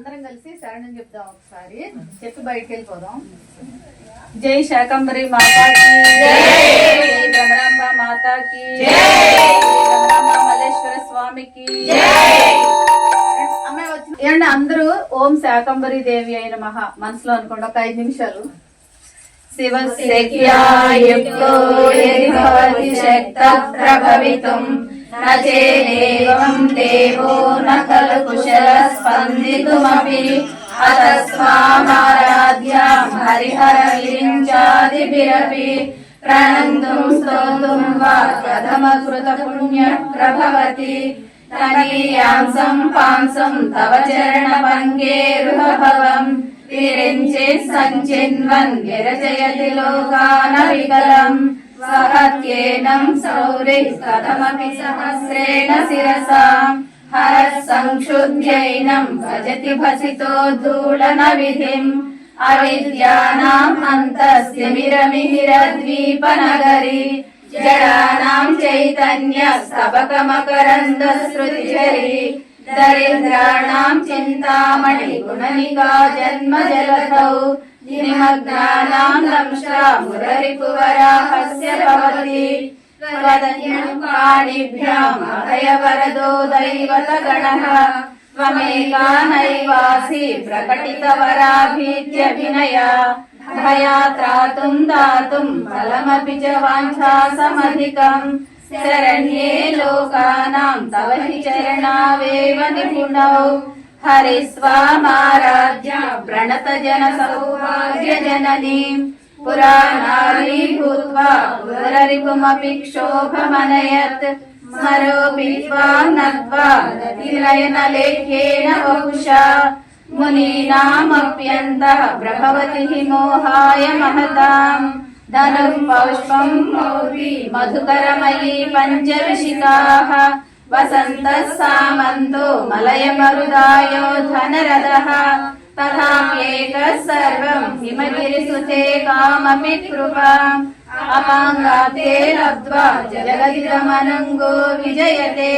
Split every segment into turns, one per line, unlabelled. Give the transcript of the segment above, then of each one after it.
అందరం కలిసి శరణం చెప్దాం. ఒకసారి చెప్పి బయటికి వెళ్ళిపోదాం. జై శాకంబరి మాతాకి, జై భ్రమరాంబ మాతాకి, భ్రమరాంబ మల్లేశ్వర స్వామికి. అమ్మాయి వచ్చింది ఏమండి? అందరూ ఓం శాకంబరి దేవి అయిన మహా మనసులో అనుకోండి ఒక 5 నిమిషాలు. శివశక్త్యాయుక్తో యది భవతి శక్తః ప్రభవితుం న చేదేవం దేవో న ఖలు కుశలః స్పందితుమపి అతస్మామారాధ్యాం హరిహర విరించాదిభిరపి ప్రణంతుం స్తోతుం వా కథమకృత పుణ్య ప్రభవతి తనీయాం సంపాంసం తవ చరణ పంగేరుహభవం విరించే సంచిన్వన్ విరజయతి లోకాన వికలం స్వహత్యేనం సౌరి కథమపి సహస్రేణ శిరసా హరః సంక్షుద్ధ్యైనం భజతి భసితోద్ధూళన విధిం అవిద్యానాం అంతస్తిమిరమిహిరద్వీపనగరీ జడానాం చైతన్య స్తబకమకరంద స్మృతిచరీ దరిద్రాణాం చింతామణి గుణనికా జన్మ జలధౌ నిమగ్నానాం దంష్ట్రా మురరిపువరాహస్య భవతి త్వదన్యం పాణిభ్యాం అభయవరదో దైవతగణః త్వమేకా నైవాసి ప్రకటితవరాభీత్యభినయా భయా త్రాతుం దాతుం ఫలమపి చ వాంఛాసమధికం శరణ్యే లోకానాం తవ హి చరణావేవ నిపుణౌ హరిస్వామారాధ్య ప్రణత జన సౌభాగ్య జననీం పురాణారీ భూత్వా పురరిపుమపి క్షోభమనయత్ స్మరోపి త్వాం నత్వా రతినయన లేఖ్యేన వపుషా మునీనామప్యంతః ప్రభవతి హి మోహాయ మహతాం ధనుః పౌష్పం మౌళి మధుకరమయీ పంచవిషికాః వసంతః సామంతో మలయమరుదాయో ధనరథః తథాప్యేకः సర్వం హిమగిరిసుతే కామపి కృపాం అపాంగాతే లబ్ధ్వా జగదిదమనంగో విజయతే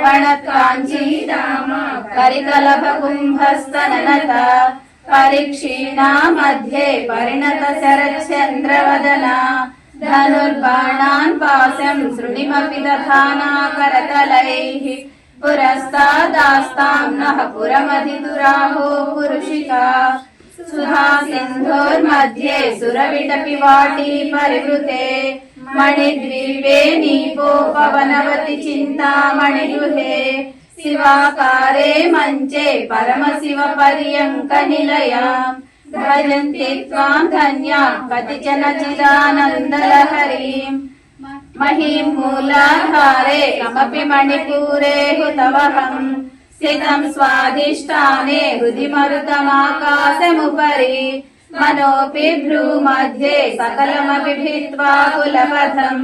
వణత్కాంచీరామ కరికలభ కుంభస్తననత పరీక్షీణా మధ్యే పరిణత శరచంద్రవదనా ధనుర్బాణాన్ పాశం శృణిమపి దధానా కరతలైః పురస్తాదాస్తాం నః పురమధిదురాహో పురుషికా సుధా సింధోర్मध्ये సురవిటపి వాటీ పరివృతే మణిద్వీపే నీపోపవనవతి చింతామణిగృహే శివాకారే మంచే పరమశివ పర్యంక నిలయాం భజంతి త్వాం ధన్యా కతిచన చిదానందలహరీం మహీం మూలాధారే కమపి మణిపూరే హుతవహం స్థితం స్వాధిష్టానే హృది మరుతమాకాశముపరి మనోపి భ్రూమధ్యే సకలమపి భిత్వా కులపథం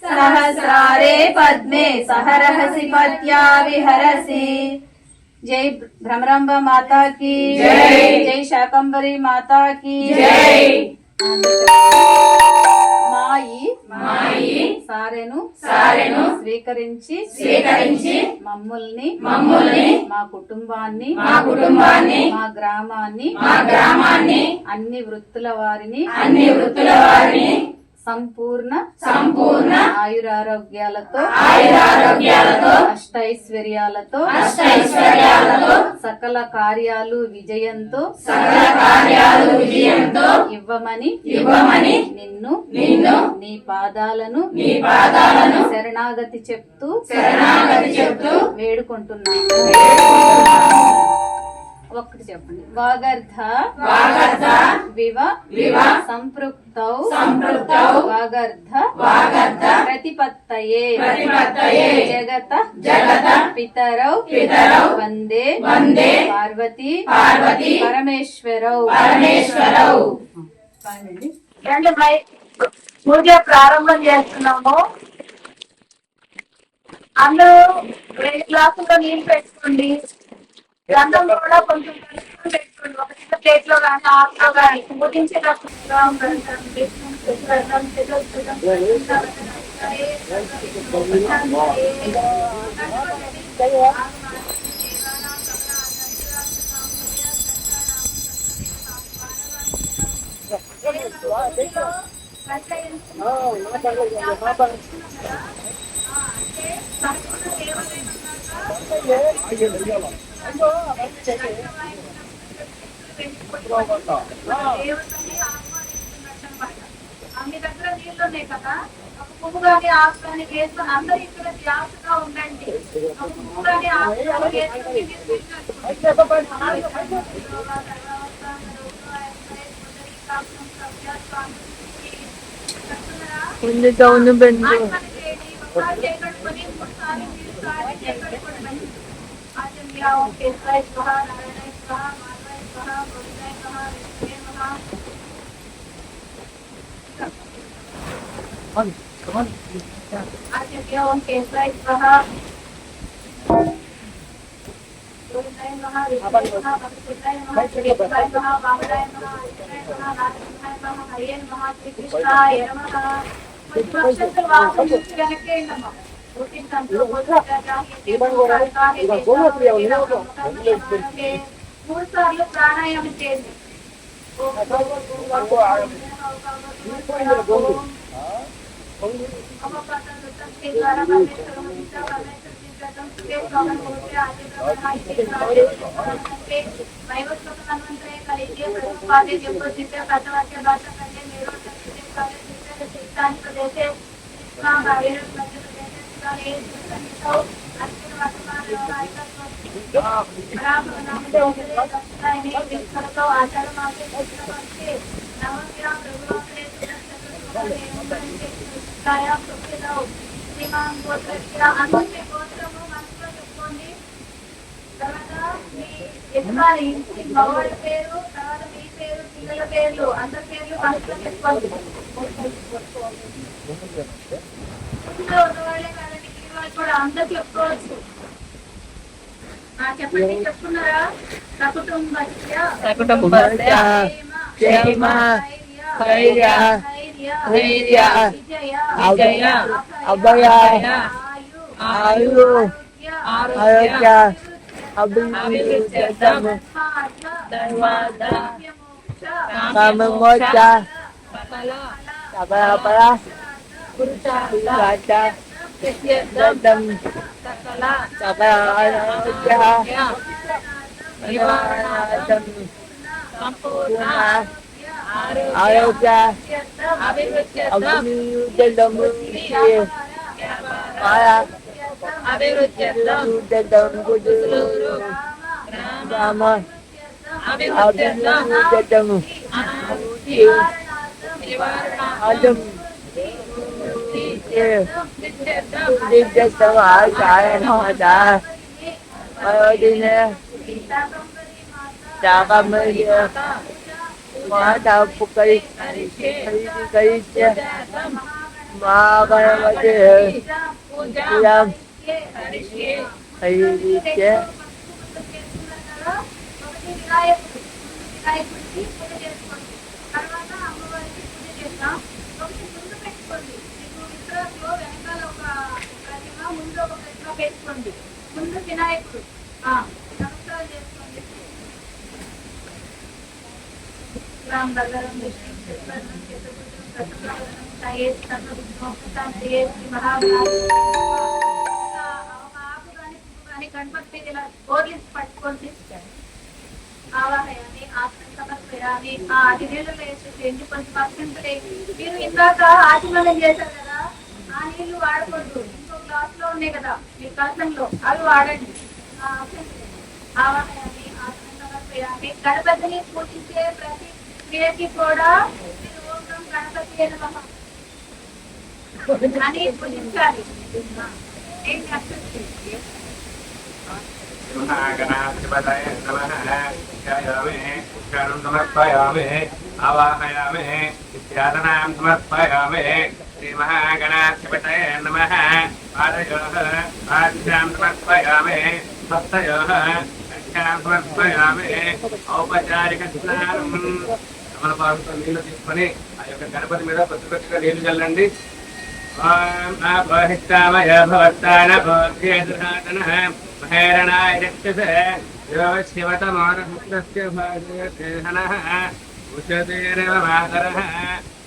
సహస్రారే పద్మే సహరహసి పత్యా విహరసి. జై భ్రమరాంబ మాతాకి జై, జై శాకంబరి మాతాకి జై. మాయి సారెను స్వీకరించి మమ్ముల్ని మా కుటుంబాన్ని మా గ్రామాన్ని అన్ని వృత్తుల వారిని సంపూర్ణ ఆయురారోగ్యాలతో అష్టైశ్వర్యాలతో సకల కార్యాలు విజయంతో ఇవ్వమని నిన్ను నీ పాదాలను శరణాగతి చెప్తూ వేడుకుంటున్నాను. ఒక్కటి చెప్పండి. వాగర్ధ వివ సంపృక్తౌ వాగర్ధ ప్రతిపత్తయే జగత పితరౌ వందే పార్వతీ పరమేశ్వరౌ.
పూజ ప్రారంభం చేస్తున్నాము. అందరూ 2 గ్లాసుల్లో నీళ్ళు పెట్టుకోండి. గంధం కూడా కొంచెం పెట్టుకోండి. ఒక చిన్న ప్లేట్ లో కానీ ఆకులో కానీ పూజించేటప్పుడు అంటే సంపూర్ణ దేవతని ఆహ్వానిస్తున్నట్టు అనమాట. మీ దగ్గర నీళ్ళు ఉన్నాయి కదా, ఒక పువ్వు కానీ ఆకు కానీ వేసుకొని అందరూ ఇక్కడ ధ్యాసగా ఉండండి. ఒక పువ్వు కానీ ఆకు కానీ వేసుకొని చేయగలుగుకొని 3 సార్లు 4 సార్లు చేయగలుగుకోండి. ఆచమ్య ఓం కేశవాయ స్వహ, నారాయణాయ స్వహ, మాధవాయ స్వహ, గోవిందాయ స్వహ, విష్ణువే నమః. आचार्य ओम केशवाय स्वाहा गोविंदाय नमः विष्णुवे नमः भगवताय नमः केशवाय नमः वामनाय नमः आचार्याय नमः नारायणाय नमः हरे नमः श्री कृष्णाय नमः पुष्पक्षत्र वाहन मुख्यके नमः रोटिन संतो बोलता है के 3 సార్లు ప్రాణాయామం చేయండి. మగవాళ్ళ పేరు, తర్వాత మీ పేరు, పిల్లల పేర్లు, అందరి పేర్లు మనసులో పెట్టుకోండి. ఉన్నవాళ్ళే కాదండి, వాళ్ళు కూడా అందరు చెప్పుకోవచ్చు. చెప్పండి, చెప్పుకున్నారా? సకుటుంబస్య క్షేమ ధైర్య విజయ అభయ ఆయు ఆరోగ్య అభివృద్ధి కామమోక్ష సకల పురుషార్థ సకల ఆరోగ్య నివారణార్థం సంపూర్ణ ఆరోగ్య అభివృద్ధి माता पुकरी करिष्य महागणपति पूजा करिष्य ముందు వినాయకుడు నమస్కారం చేసుకోండి. రామ్ బలరాం విష్ణు చతుర్వర్ణం చతుర్భుజం ప్రసన్నవదనం ఛాయేత్ సర్వవిఘ్నోపశాంతయే శ్రీ మహాగణాధిపతయే ఆకు కానీ పువ్వు కానీ గణపతి ఇలా గోర్లించి పట్టుకొని తీసుకెళ్ళి ఆవాహయాన్ని ఆసనం సమర్పయాన్ని అది నీళ్ళు వేసేసేయండి. కొంచెం అత్యంతలే మీరు ఇందాక ఆచమనం చేశారు కదా, ఆ నీళ్లు వాడకూడదు. ఇంకో గ్లాస్ లో ఉన్నాయి కదా మీ కలసంలో, అవి వాడండి. ఆవాహయాన్ని ఆసనం సమర్పయాన్ని గణపతిని పూజించే ప్రతి క్రియకి కూడా మీరు ఓం గణపతి నమః అని పూజించాలి. ఏం అర్థం
महागणाधिपतये नमः ध्यायामि क्षणं समर्पयामि आवाहयामि इत्यादनां समर्पयामि श्रीमहागणाधिपतये नमः पादयोः पाद्यां समर्पयामि हस्तयोः अर्घ्यां समर्पयामि औपचारिकस्नानं తమలపాకుతో నీళ్లు తీసుకొని ఆ యొక్క గణపతి మీద ప్రతిపక్షగా నీళ్లు చల్లండి. ఆపోహిస్తామయ భవత్తాన భోగ్యేదురాతనః మహేరణాయ రక్షసే యో శివతమోరముక్తస్య భాగేహనః ఉషతేరవ మాతరః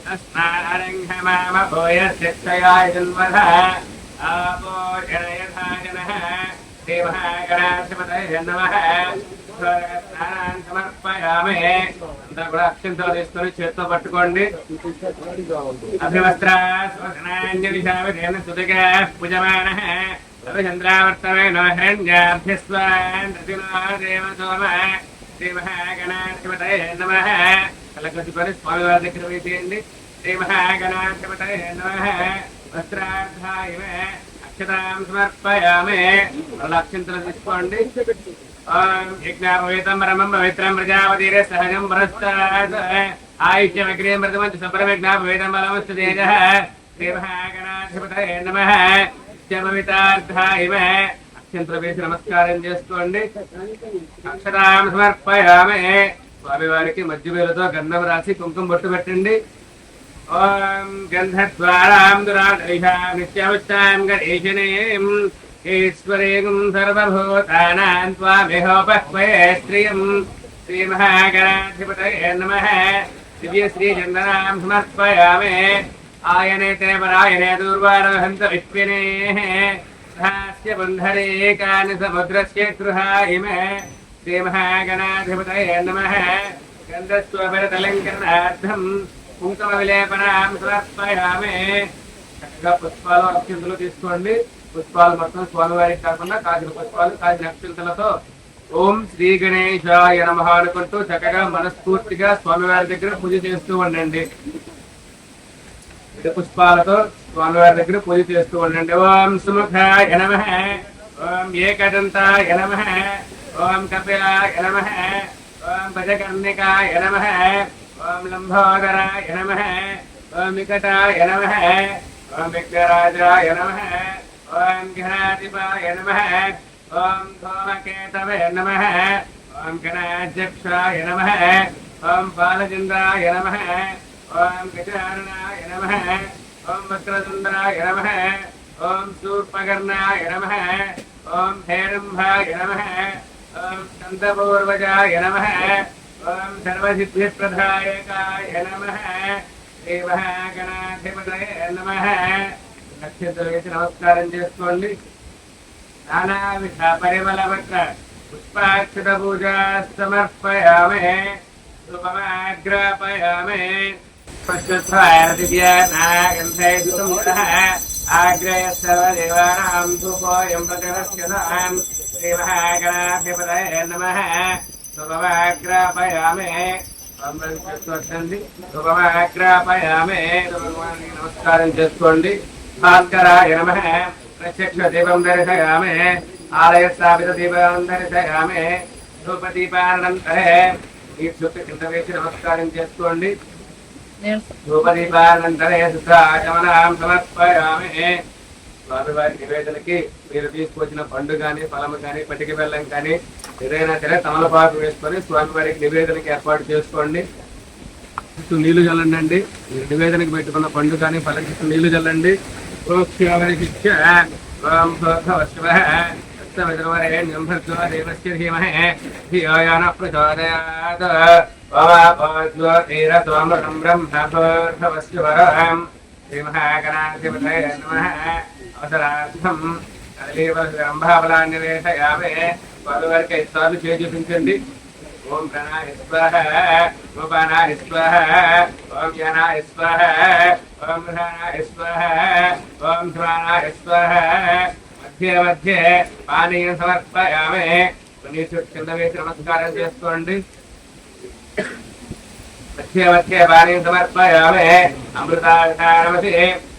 अस्मारङ्घमामभूयस्यक्षयाय जन्मः आपोषणयथा जनः श्रीमहागणाधिपतये नमः స్నానాన్ని సమర్పయామి అంతా కూడా అక్షంతలు తీసుకొని చేత్తో పట్టుకోండి అభివస్త్రాస్వనాంజలిషావిధేన సుతిగా పూజమానః రవిచంద్రావర్తమేన హిరణ్యాభ్యస్వాన్ రతినాదేవ సోమ శ్రీమహాగణాధిపతయే నమః కలకట్టుకొని స్వామివారి దగ్గర వేసేయండి శ్రీమహాగణాధిపతయే నమః వస్త్రార్థాయ అక్షతాం సమర్పయామి మళ్ళీ అక్షంతలు తీసుకోండి यज्ञापवित्रं परमं पवित्रं प्रजापतिरे सहजं परस्तात् आयुष्यमग्रें प्रथमं सपरमज्ञापवित्रं बलमस्तु तेजः श्रीमहागणाधिपतये नमः नित्यपवित्रार्थाय అక్షంతలవేసి నమస్కారం చేసుకోండి అక్షరాం సమర్పయామి స్వామివారికి మధ్యవేలతో గంధం రాసి కుంకుమ బొట్టు పెట్టండి ఓం గంధద్వారాం దురాధరిషాం నిత్యముష్టాం గణేశనేయం ఈశ్వరేయం సర్వభూతానాం త్వామిహోపహ్వయే శ్రియం శ్రీమహాగణాధిపతయే నమః దివ్యశ్రీచందనాం సమర్పయామి ఆయనే తే పరాయణే దూర్వారోహంత విష్ణునేః హాస్య బంధరే కాని సముద్రస్య గృహాయిమే శ్రీమహాగణాధిపతయే నమః గంధస్వపరతలంకరణార్థం కుంకుమ విలేపనాం సమర్పయామి చక్కగా పుష్పాలు అక్షంతలు తీసుకోండి పుష్పాలు మొత్తం స్వామివారికి కాకుండా కాసిన పుష్పాలు కాసిన అక్షంతలతో ఓం శ్రీ గణేశాయ నమః అనుకుంటూ చక్కగా మనస్ఫూర్తిగా స్వామివారి దగ్గర పూజ చేస్తూ ఉండండి పుష్పాలతో స్వామివారి దగ్గర పూజ చేస్తూ ఉండండి ఓం సుముఖాయ నమః ఓం ఏకదంతాయ నమః ఓం కపిలాయ నమః ఓం భజకర్ణికాయ నమః ఓం లంబోదరాయ నమః ఓం వికటాయ నమః ఓం విఘ్నరాజాయ నమః ఓం ఘనాధిపాయ నమః ఓం ధూమకేతవే నమః ఓం గణాధ్యక్షాయ నమః ఓం బాలచంద్రాయ నమః ఓం గజాననాయ నమః ఓం వక్రతుండరాయ నమః ఓం శూర్పకర్ణాయ నమః ఓం హేరంభాయ నమః ఓం స్కందపూర్వజాయ నమః ఓం సర్వసిద్ధిప్రదాయకాయ నమః శ్రీమహాగణాధిపతయే నమః నక్షత్రం వేసి నమస్కారం చేసుకోండి నానావిధ పరిమళపత్ర పుష్పాక్షత పూజా సమర్పయామి ధూపమాగ్రాపయామి ఆగ్రయ సర్వదేవానాం ధూపోయం ప్రతిరక్ష్యతాం శ్రీమహాగణాధిపతయే నమః ధూపమాగ్రాపయామి ధూపమాగ్రాపయామి నమస్కారం చేసుకోండి భాస్కరాయ నమః ప్రత్యక్ష దీపం దర్శయామి ఆలయ స్థాపిత దీపం దర్శయామి ధూపదీపానంతరే ఈ చుట్టూ కింద వేసి నమస్కారం చేసుకోండి ధూపదీపానంతరే శుద్ధాచమనాం సమర్పయామి స్వామివారి నివేదనకి మీరు తీసుకొచ్చిన పండు కానీ ఫలము కానీ పటిక బెల్లం కానీ ఏదైనా సరే తమలపాకు వేసుకొని స్వామివారికి నివేదనకి ఏర్పాటు చేసుకోండి చుట్టూ నీళ్లు చల్లండి మీరు నివేదనకి పెట్టుకున్న పండు కానీ ఫలం చుట్టూ నీళ్లు చల్లండి శ్రీమహాగణాధిపతయే నమః అవసరార్థం అంబాబలాన్నివేశయామి స్వామివారికి 5 సార్లు చేయి చూపించండి ఓం ప్రణాయ స్వాహ ఓం ప్రాణాయ స్వాహ ఓం జ్ఞానాయ స్వాహ ఓం ధ్యానాయ స్వాహ ఓం ధ్యానాయ స్వాహ మధ్య మధ్య పానీయం సమర్పయామి కింద వేసి నమస్కారం చేసుకోండి మధ్య మధ్య పానీయం సమర్పయామి అమృతానమసి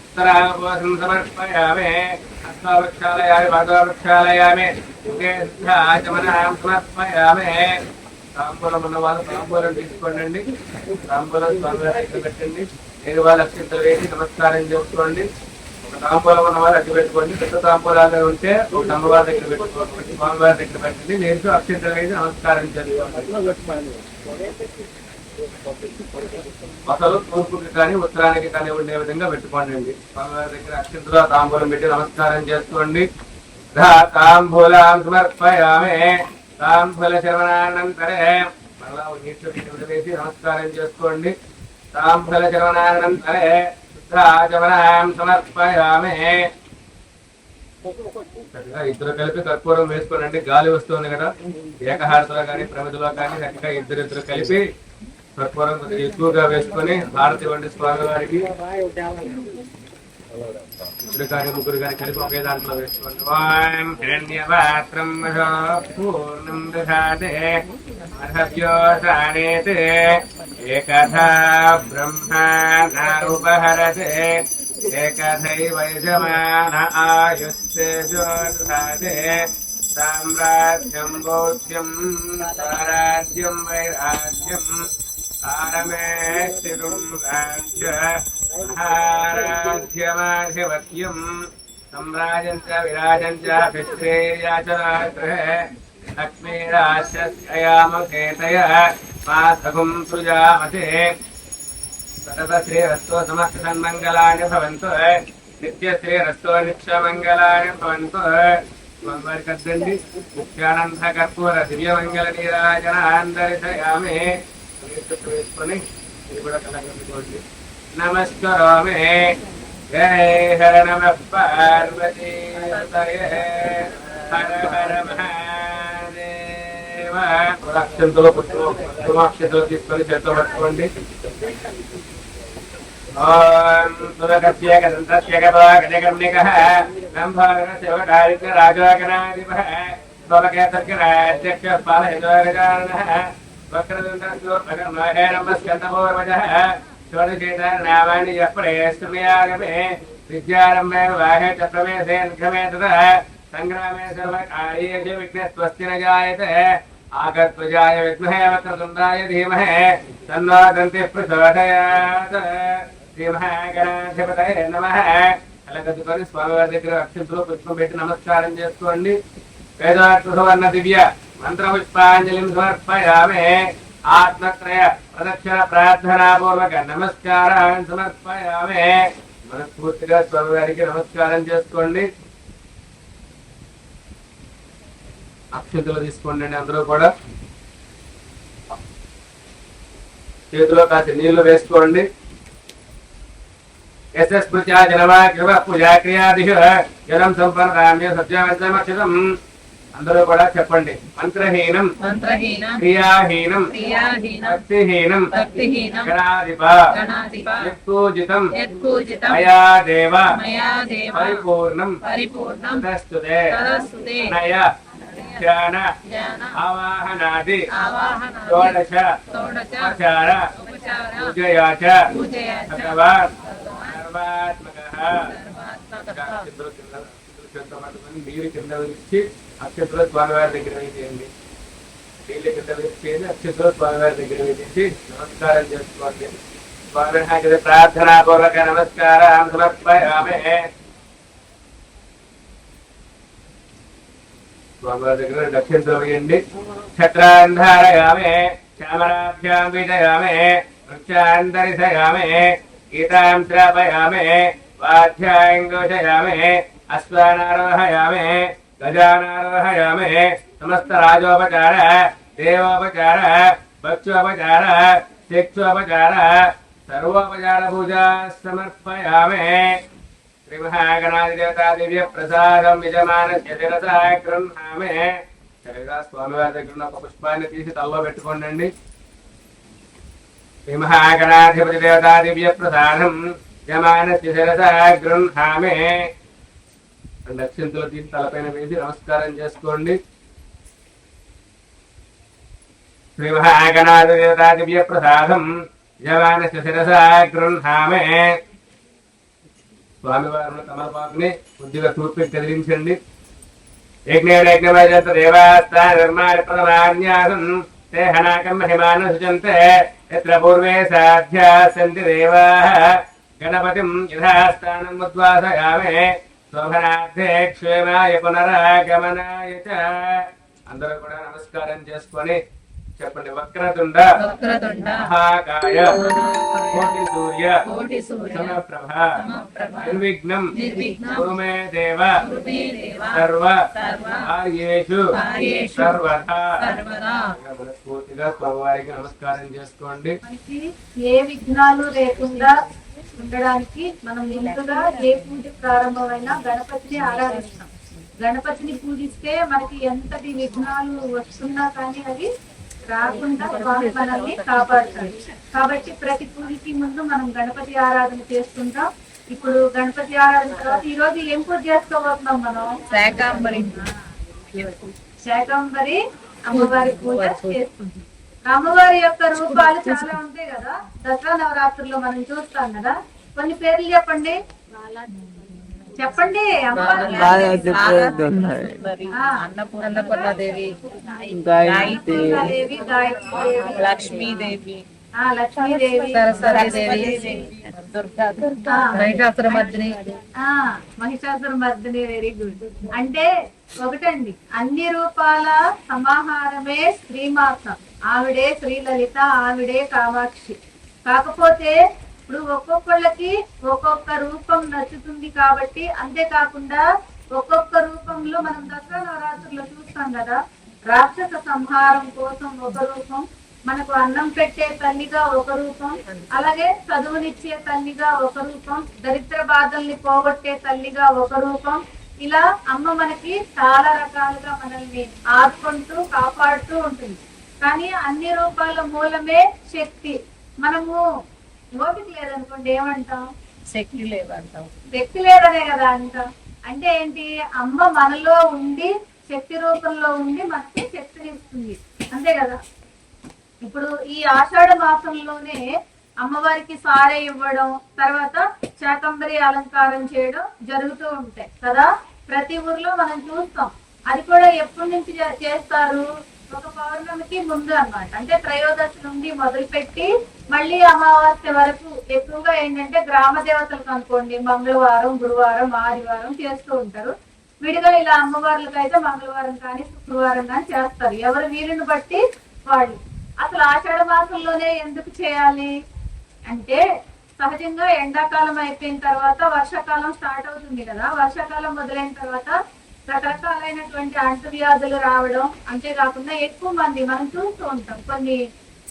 ఉత్తరాపోసం సమర్పయామి హస్తావృక్షాలయామి పాదవృక్షాలయామి ఆచమనాం సమర్పయామి తాంబూలం ఉన్న వాళ్ళు తాంబూలం తీసుకోండి తాంబూలం స్వామివారికి పెట్టండి నేను వాళ్ళు అక్షంతలు వేసి నమస్కారం చేసుకోండి ఒక తాంబూలం ఉన్న వాళ్ళు అడ్డు పెట్టుకోండి పెద్ద తాంబూలాలు ఉంటే ఒక అమ్మవారి దగ్గర పెట్టుకోండి స్వామివారి దగ్గర పెట్టండి నేను అక్షంతలు వేసి నమస్కారం చేసుకోండి అసలు తూర్పుకి కానీ ఉత్తరానికి కానీ ఉండే విధంగా పెట్టుకోండి స్వామివారి దగ్గర అక్షంతలు తాంబూలం పెట్టి నమస్కారం చేసుకోండి తాంబూలాం సమర్పయామి తాంబూల శరవణానంతరే మరలా నీటి వేసి నమస్కారం చేసుకోండి తాంబూలచరణానంతరే శుద్ధాచమనాం సమర్పయామి. చక్కగా ఇద్దరు కలిపి కర్పూరం వేసుకోనండి. గాలి వస్తుంది కదా, ఏకహారతిలో కానీ ప్రమిదిలో కానీ చక్కగా ఇద్దరిద్దరు కలిపి కర్పూరం కొద్దిగా ఎక్కువగా వేసుకొని హారతి వంటి స్వామి వారికి ఇద్దరు కానీ ముగ్గురు కానీ కలిపి ఒకే దాంట్లో వేసుకోండి. ఓం హిరణ్యపాత్రం పూర్ణం దశాతే అర్హవ్యోసానేతే ఏకథా బ్రహ్మణ ఉపహరతే ఏకథైవ యజమాన ఆయుస్తేజోధాతే సామ్రాజ్యం బౌద్ధ్యం స్వరాజ్యం వైరాజ్యం ఆరమేష్టిరుం రాజ్య మహారాజ్యమాధిపత్యం సమ్రాజం చ విరాజం చ పిత్రేయాచరాగ్రహే లక్ష్మీరాజ్యయామకేతయ మాసగుం సృజామతే. సర్వశ్రీరస్తో సమస్త సన్మంగళాని భవంతు. నిత్యశ్రీరస్తో నిత్యమంగళాని భవంతు. స్వామివారికి అద్దండి నిత్యానంద కర్పూర దివ్యమంగళ నీరాజనాందరిశయామి. వేసుకొని ఇది కూడా కలగండి. నమస్కరోమి. జయ హర నమ పార్వతీ హర హర మహాదేవ. అక్షంతలో పుష్పమాక్షంతలో తీసుకొని చేతితో పట్టుకోండి. ఓం సురగస్య గదంతస్య గజగమ్నికః నంభాగస్య వడారిక రాజాగణాధిపః స్వలకేతర్కరాజ్యక్ష పాలయజోగజాననః వక్రదంతస్య భగవహే నమస్కందపూర్వజః షోడశేతానామాని యః ప్రయేస్తుమయాగమే విద్యారంభే వాహే చ ప్రవేశే నిగమే తతః సంగ్రామే సర్వకార్యేషు విఘ్నస్వస్తి న జాయతే. ఆగత్వజాయ విద్మహే వక్రతుండాయ ధీమహి తన్నో దంతిః ప్రచోదయాత్. శ్రీ మహాగణాధిపతయే నమః. కలగద్దుకొని స్వామివారి దగ్గర అక్షంతలో పుష్పం పెట్టి నమస్కారం చేసుకోండి. వేదార్థవర్ణ దివ్య మంత్ర పుష్పాంజలిం సమర్పయామి. ఆత్మత్రయ ప్రదక్షిణ ప్రార్థనాపూర్వక నమస్కారాన్ని సమర్పయామి. మనస్ఫూర్తిగా స్వామివారికి నమస్కారం చేసుకోండి. అక్షంతలు తీసుకోండి అండి. అందరూ కూడా చేతిలో కాసి నీళ్లు వేసుకోండి. యస్మృత్యా జనమా కృప పూజా క్రియాదిషు జలం సంపన్నామ్య సత్యవచ్చమక్షితం. అందరూ కూడా చెప్పండి. మంత్రహీనం క్రియాహీనం భక్తిహీనం గణాధిప యత్పూజితం మయా దేవ పరిపూర్ణం తదస్తుతే నయ ధ్యాన ఆవాహనాది షోడశ ఉపచార పూజయా చ భగవాన్ సర్వాత్మకః. నీరు కింద విడిచి అక్షతుల స్వామివారి దగ్గర వేసేయండి. నీళ్ళు కింద విడిచేయండి. అక్షతుల స్వామివారి దగ్గర వేసేసి నమస్కారం చేసుకోండి. స్వామి ప్రార్థనాపూర్వక నమస్కారం సమర్పయామి. స్వామివారి దగ్గర దక్షిణలు వేయండి. ఛత్రాన్ ధారయామి. శ్యామరాభ్యాం విజయామి. వృక్షాన్ దర్శయామి. గీతాం శ్రాపయామి. వాధ్యాయంగోచయామి. అశ్వానారోహయామి. గజానారోహయామి. సమస్త రాజోపచార దేవోపచార భక్ష్యోపచార శిక్షోపచార సర్వోపచార పూజా సమర్పయామి. శ్రీ మహాగణాధిదేవతా దివ్య ప్రసాదం విజమానస్య శిరసా గృహ్ణామి. చక్కగా స్వామివారి దగ్గర ఒక పుష్పాన్ని తీసి తల్లో పెట్టుకోండి. శ్రీ మహాగణాధిపతి దేవతా దివ్య ప్రసాదం యమానస్య శిరసా గృహ్ణామి. అక్షంతలు తీసి తలపైన వేసి నమస్కారం చేసుకోండి. శ్రీ మహాగణాధిపతి దేవతా దివ్య ప్రసాదం యమానస్య శిరసా గృహ్ణామి. స్వామివారిని తమలపాకుని కొద్దిగా తూర్పు కదిలించండి. యజ్ఞేనైజ్ఞమయంత దేవాస్తా నిర్మాణ ప్రథమాన్యాసం తే హనాకం మహిమాన సుజంతే యత్ర పూర్వే సాధ్యా సంతి దేవాః గణపతిం యథాస్థానం ఉద్వాసయామి. శోభనార్థే క్షేమాయ పునరాగమనాయ చ. అందరూ కూడా నమస్కారం చేసుకొని చెప్పండి. వక్రతుండ మహాకాయ కోటి సూర్య సమప్రభ నిర్విఘ్నం కురు మే దేవ సర్వ కార్యేషు సర్వదా. మనస్ఫూర్తిగా పూర్తిగా స్వామివారికి నమస్కారం చేసుకోండి.
మనకి ఏ విఘ్నాలు లేకుండా ఉండడానికి మనం ముందుగా ఏ పూజ ప్రారంభమైనా గణపతిని ఆరాధిస్తాం. గణపతిని పూజిస్తే మనకి ఎంతటి విఘ్నాలు వస్తున్నా కానీ అవి రాకుండా స్వామి మనల్ని కాపాడుతాడు. కాబట్టి ప్రతి పూజకి ముందు మనం గణపతి ఆరాధన చేసుకుంటాం. ఇప్పుడు గణపతి ఆరాధన తర్వాత ఈ రోజు ఏం పూజ చేసుకోబోతున్నాం మనం? శాకంబరి అమ్మవారి పూజ చేసుకుంటాం. అమ్మవారి యొక్క రూపాలు చాలా ఉంటాయి కదా. దసరా నవరాత్రుల్లో మనం చూస్తాం కదా. కొన్ని పేర్లు చెప్పండి. చెప్పండి.
అన్నపూర్ణదేవి,
గాయత్రీదేవి,
లక్ష్మీదేవి,
లక్ష్మీదేవి,
సరస్వతీదేవి, మహిషాసురమర్దిని.
మహిషాసురమర్దిని. Very good. అంటే ఒకటండి, అన్ని రూపాల సమాహారమే శ్రీమాత. ఆవిడే శ్రీలలిత, ఆవిడే కామాక్షి. కాకపోతే ఇప్పుడు ఒక్కొక్కళ్ళకి ఒక్కొక్క రూపం నచ్చుతుంది కాబట్టి, అంతేకాకుండా ఒక్కొక్క రూపంలో మనం దసరా నవరాత్రుల్లో చూస్తాం కదా. రాక్షస సంహారం కోసం ఒక రూపం, మనకు అన్నం పెట్టే తల్లిగా ఒక రూపం, అలాగే చదువునిచ్చే తల్లిగా ఒక రూపం, దరిద్ర బాధల్ని పోగొట్టే తల్లిగా ఒక రూపం. ఇలా అమ్మ మనకి చాలా రకాలుగా మనల్ని ఆదుకుంటూ కాపాడుతూ ఉంటుంది. కానీ అన్ని రూపాల మూలమే శక్తి. మనము ఓపిక లేదనుకోండి ఏమంటాం?
శక్తి లేదంటాం.
శక్తి లేదనే కదా అంటాం. అంటే ఏంటి? అమ్మ మనలో ఉండి శక్తి రూపంలో ఉండి మనకి శక్తిని ఇస్తుంది, అంతే కదా. ఇప్పుడు ఈ ఆషాఢ మాసంలోనే అమ్మవారికి సారే ఇవ్వడం, తర్వాత శాకంబరి అలంకారం చేయడం జరుగుతూ ఉంటాయి కదా. ప్రతి ఊర్లో మనం చూస్తాం. అది కూడా ఎప్పటి నుంచి చేస్తారు? ఒక పౌర్ణమికి ముందు అన్నమాట. అంటే త్రయోదశి నుండి మొదలుపెట్టి మళ్ళీ అమావాస్య వరకు ఎక్కువగా ఏంటంటే గ్రామ దేవతలకు అనుకోండి మంగళవారం, గురువారం, ఆదివారం చేస్తూ ఉంటారు. విడిగా ఇలా అమ్మవార్లకు అయితే మంగళవారం కానీ శుక్రవారం కానీ చేస్తారు, ఎవరి వీలుని బట్టి వాళ్ళు. అసలు ఆషాఢ మాసంలోనే ఎందుకు చేయాలి అంటే, సహజంగా ఎండాకాలం అయిపోయిన తర్వాత వర్షాకాలం స్టార్ట్ అవుతుంది కదా. వర్షాకాలం మొదలైన తర్వాత రకరకాలైనటువంటి అంటువ్యాధులు రావడం, అంతేకాకుండా ఎక్కువ మంది మనం చూస్తూ ఉంటాం. కొన్ని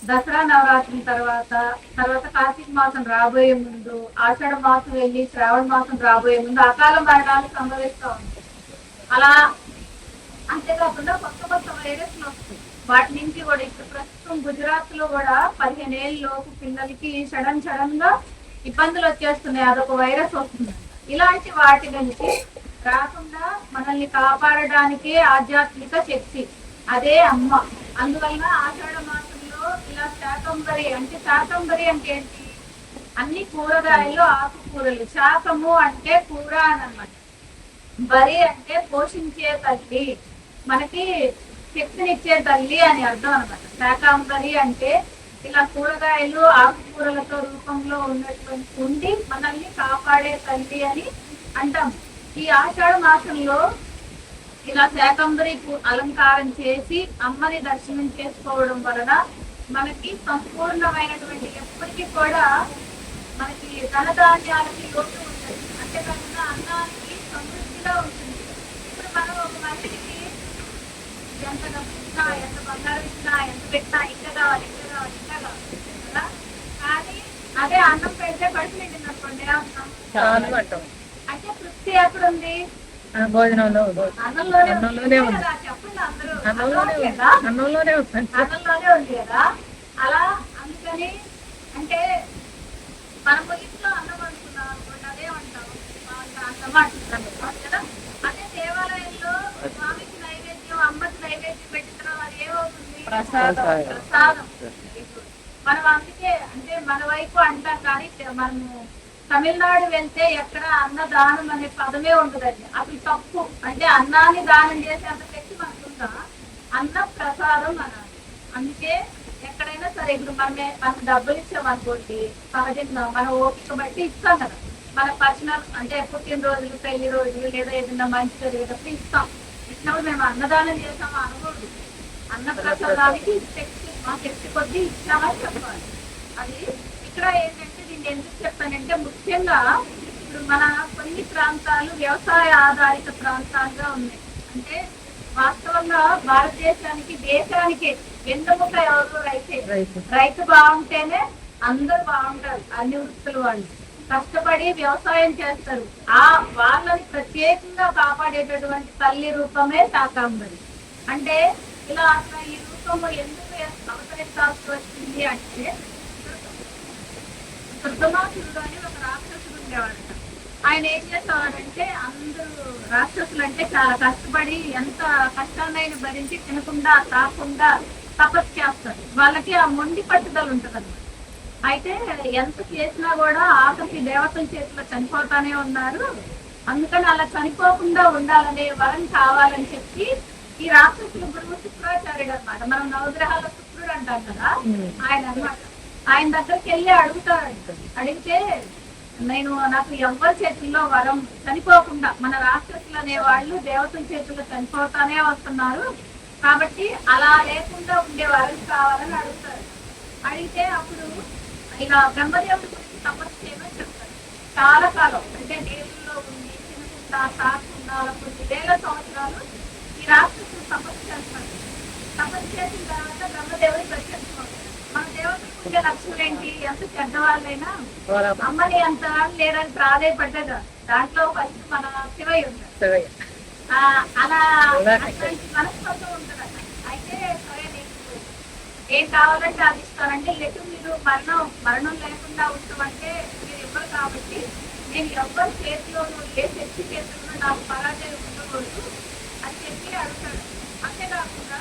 దసరా నవరాత్రుల తర్వాత కార్తీక మాసం రాబోయే ముందు, ఆషాఢ మాసం వెళ్ళి శ్రావణ మాసం రాబోయే ముందు అకాల మరణాలు సంభవిస్తూ ఉంటాయి. అలా అంతేకాకుండా కొత్త కొత్త వైరస్లు వస్తాయి. వాటి నుంచి కూడా ఇప్పుడు ప్రస్తుతం గుజరాత్ లో కూడా 15 ఏళ్ళ లోపు పిల్లలకి సడన్ గా ఇబ్బందులు వచ్చేస్తున్నాయి. అదొక వైరస్ వస్తుంది. ఇలాంటి వాటి నుంచి రాకుండా మనల్ని కాపాడడానికే ఆధ్యాత్మిక శక్తి, అదే అమ్మ. అందువల్ల ఆషాఢ మాసంలో ఇలా శాకంబరి అంటే ఏంటి? అన్ని కూరగాయలు, ఆకుకూరలు. శాకము అంటే కూర అన్నమాట. బరి అంటే పోషించే తల్లి, మనకి శక్తినిచ్చే తల్లి అని అర్థం అనమాట. శాకంబరి అంటే ఇలా కూరగాయలు, ఆకుకూరలతో రూపంలో ఉండి మనల్ని కాపాడే తల్లి అని అంటాం. ఈ ఆషాఢ మాసంలో ఇలా శాకంబరి అలంకారం చేసి అమ్మని దర్శనం చేసుకోవడం వలన మనకి సంపూర్ణమైనటువంటి, ఎప్పటికీ కూడా మనకి ధనధాన్యాలకి లోటు ఉంటుంది, అంతేకాకుండా అన్నానికి సమృద్ధిగా ఉంటుంది. ఇప్పుడు మనం ఒక మనిషికి ఎంత డబ్బు ఇచ్చినా, ఎంత బంగారం ఇచ్చినా, ఎంత పెట్టినా ఇంకా కావాలి కదా. కానీ అదే అన్నం పెడితే కడుపు నిండింది అనుకోండి, ఏమంటాం? అంటే తృప్తి ఎక్కడుంది?
భోజనంలో,
అన్నంలోనే
ఉంది.
చెప్పండి అందరూ.
అన్నంలోనే
ఉంది కదా. అలా అందుకని అంటే మనము ఇంట్లో అన్నం అనుకున్నాం అనుకోండి, అదే ఉంటాం అన్నం అంటున్నాం కదా. అదే దేవాలయంలో స్వామికి నైవేద్యం, అమ్మకి నైవేద్యం పెట్టిన అది ఏమవుతుంది? ప్రసాదం. మనం అందుకే అంటే మన వైపు అంటాం, కానీ మనము తమిళనాడు వెళ్తే ఎక్కడ అన్నదానం అనే పదమే ఉండదండి. అసలు తప్పు. అంటే అన్నాన్ని దానం చేసేంత శక్తి మనకుందా? అన్న ప్రసాదం అనాలి. అందుకే ఎక్కడైనా సరే ఇప్పుడు మనకు డబ్బులు ఇచ్చామనుకోండి, సహజంగా మన ఓపిక బట్టి ఇస్తాం కదా. మన పర్సనల్ అంటే పుట్టినరోజులు, పెళ్లి రోజులు, లేదా ఏదైనా మంచి జరిగేటప్పుడు ఇస్తాం. ఇచ్చినప్పుడు మేము అన్నదానం చేస్తామా అనకూడదు. అన్న ప్రసాదానికి శక్తి, మా శక్తి కొద్దీ ఇచ్చామని చెప్పాలి. అది ఇక్కడ ఏంటంటే, దీన్ని ఎందుకు చెప్పానంటే, ముఖ్యంగా ఇప్పుడు మన కొన్ని ప్రాంతాలు వ్యవసాయ ఆధారిత ప్రాంతాలుగా ఉన్నాయి. అంటే వాస్తవంగా భారతదేశానికి, దేశానికి వెన్నెముక ఎవరు? రైతే.
రైతు.
రైతు బాగుంటేనే అందరూ బాగుంటారు. అన్ని వృత్తులు వాళ్ళు కష్టపడి వ్యవసాయం చేస్తారు. ఆ వాళ్ళని ప్రత్యేకంగా కాపాడేటటువంటి తల్లి రూపమే శాకాంబరి. అంటే ఇలా అట్లా ఈ రూపము ఎందుకు అవతరించాల్సి వచ్చింది అంటే, దుర్గమాసురుడు అని ఒక రాక్షసుడు ఉండేవాడట. ఆయన ఏం చేసేవాడంటే, అందరూ రాక్షసులు అంటే చాలా కష్టపడి ఎంత కష్టాన్నైనా భరించి తినకుండా తాకుండా తపస్సు చేస్తారు. వాళ్ళకి ఆ మొండి పట్టుదల ఉంటది. అయితే ఎంత చేసినా కూడా ఆఖరికి దేవతల చేతిలో చనిపోతానే ఉన్నారు. అందుకని అలా చనిపోకుండా ఉండాలనే వరం కావాలని చెప్పి ఈ రాక్షసుల గురువు శుక్రాచార్యుడు అనమాట. మనం నవగ్రహాల శుక్రుడు అంటాం కదా, ఆయన అనమాట. ఆయన దగ్గరికి వెళ్ళి అడుగుతాడు. అడిగితే నాకు ఎవ్వరి చేతుల్లో వరం చనిపోకుండా, మన రాక్షసులు అనే వాళ్ళు దేవతల చేతుల్లో చనిపోతానే వస్తున్నారు కాబట్టి అలా లేకుండా ఉండే వరం కావాలని అడుగుతారు. అడిగితే అప్పుడు ఇలా బ్రహ్మదేవుడి గురించి తపస్సు చేయమని చెప్తారు. చాలా కాలం అంటే నీళ్ళలో ఉండి తినకుండా తాకుండా కొన్ని వేల సంవత్సరాలు ఈ రాక్షసులు తపస్సు చేస్తారు. తపస్సు చేసిన తర్వాత బ్రహ్మదేవుడి ప్రత్యక్షమవుతారు. మన దేవతలకు ఉండే లక్ష్యం ఏంటి? ఎంత చెడ్డవాళ్ళైనా అమ్మని అంత లేదని ప్రాధాయపడ్డదా దాంట్లో ఫస్ట్ మన శివయ్య ఉంటారు. అలా అట్లాంటి మనస్తత్వం ఉంటుందట. అయితే సరే నీకు ఏం కావాలంటే అది ఇస్తానంటే, లేదు మీరు మరణం లేకుండా ఉంటామంటే మీరు ఇవ్వరు కాబట్టి నేను ఎవ్వరి చేతిలోనూ ఏ శక్తి చేతుల్లో నాకు పరాజయం ఉండకూడదు అని చెప్పి అడుగుతాడు. అంతేకాకుండా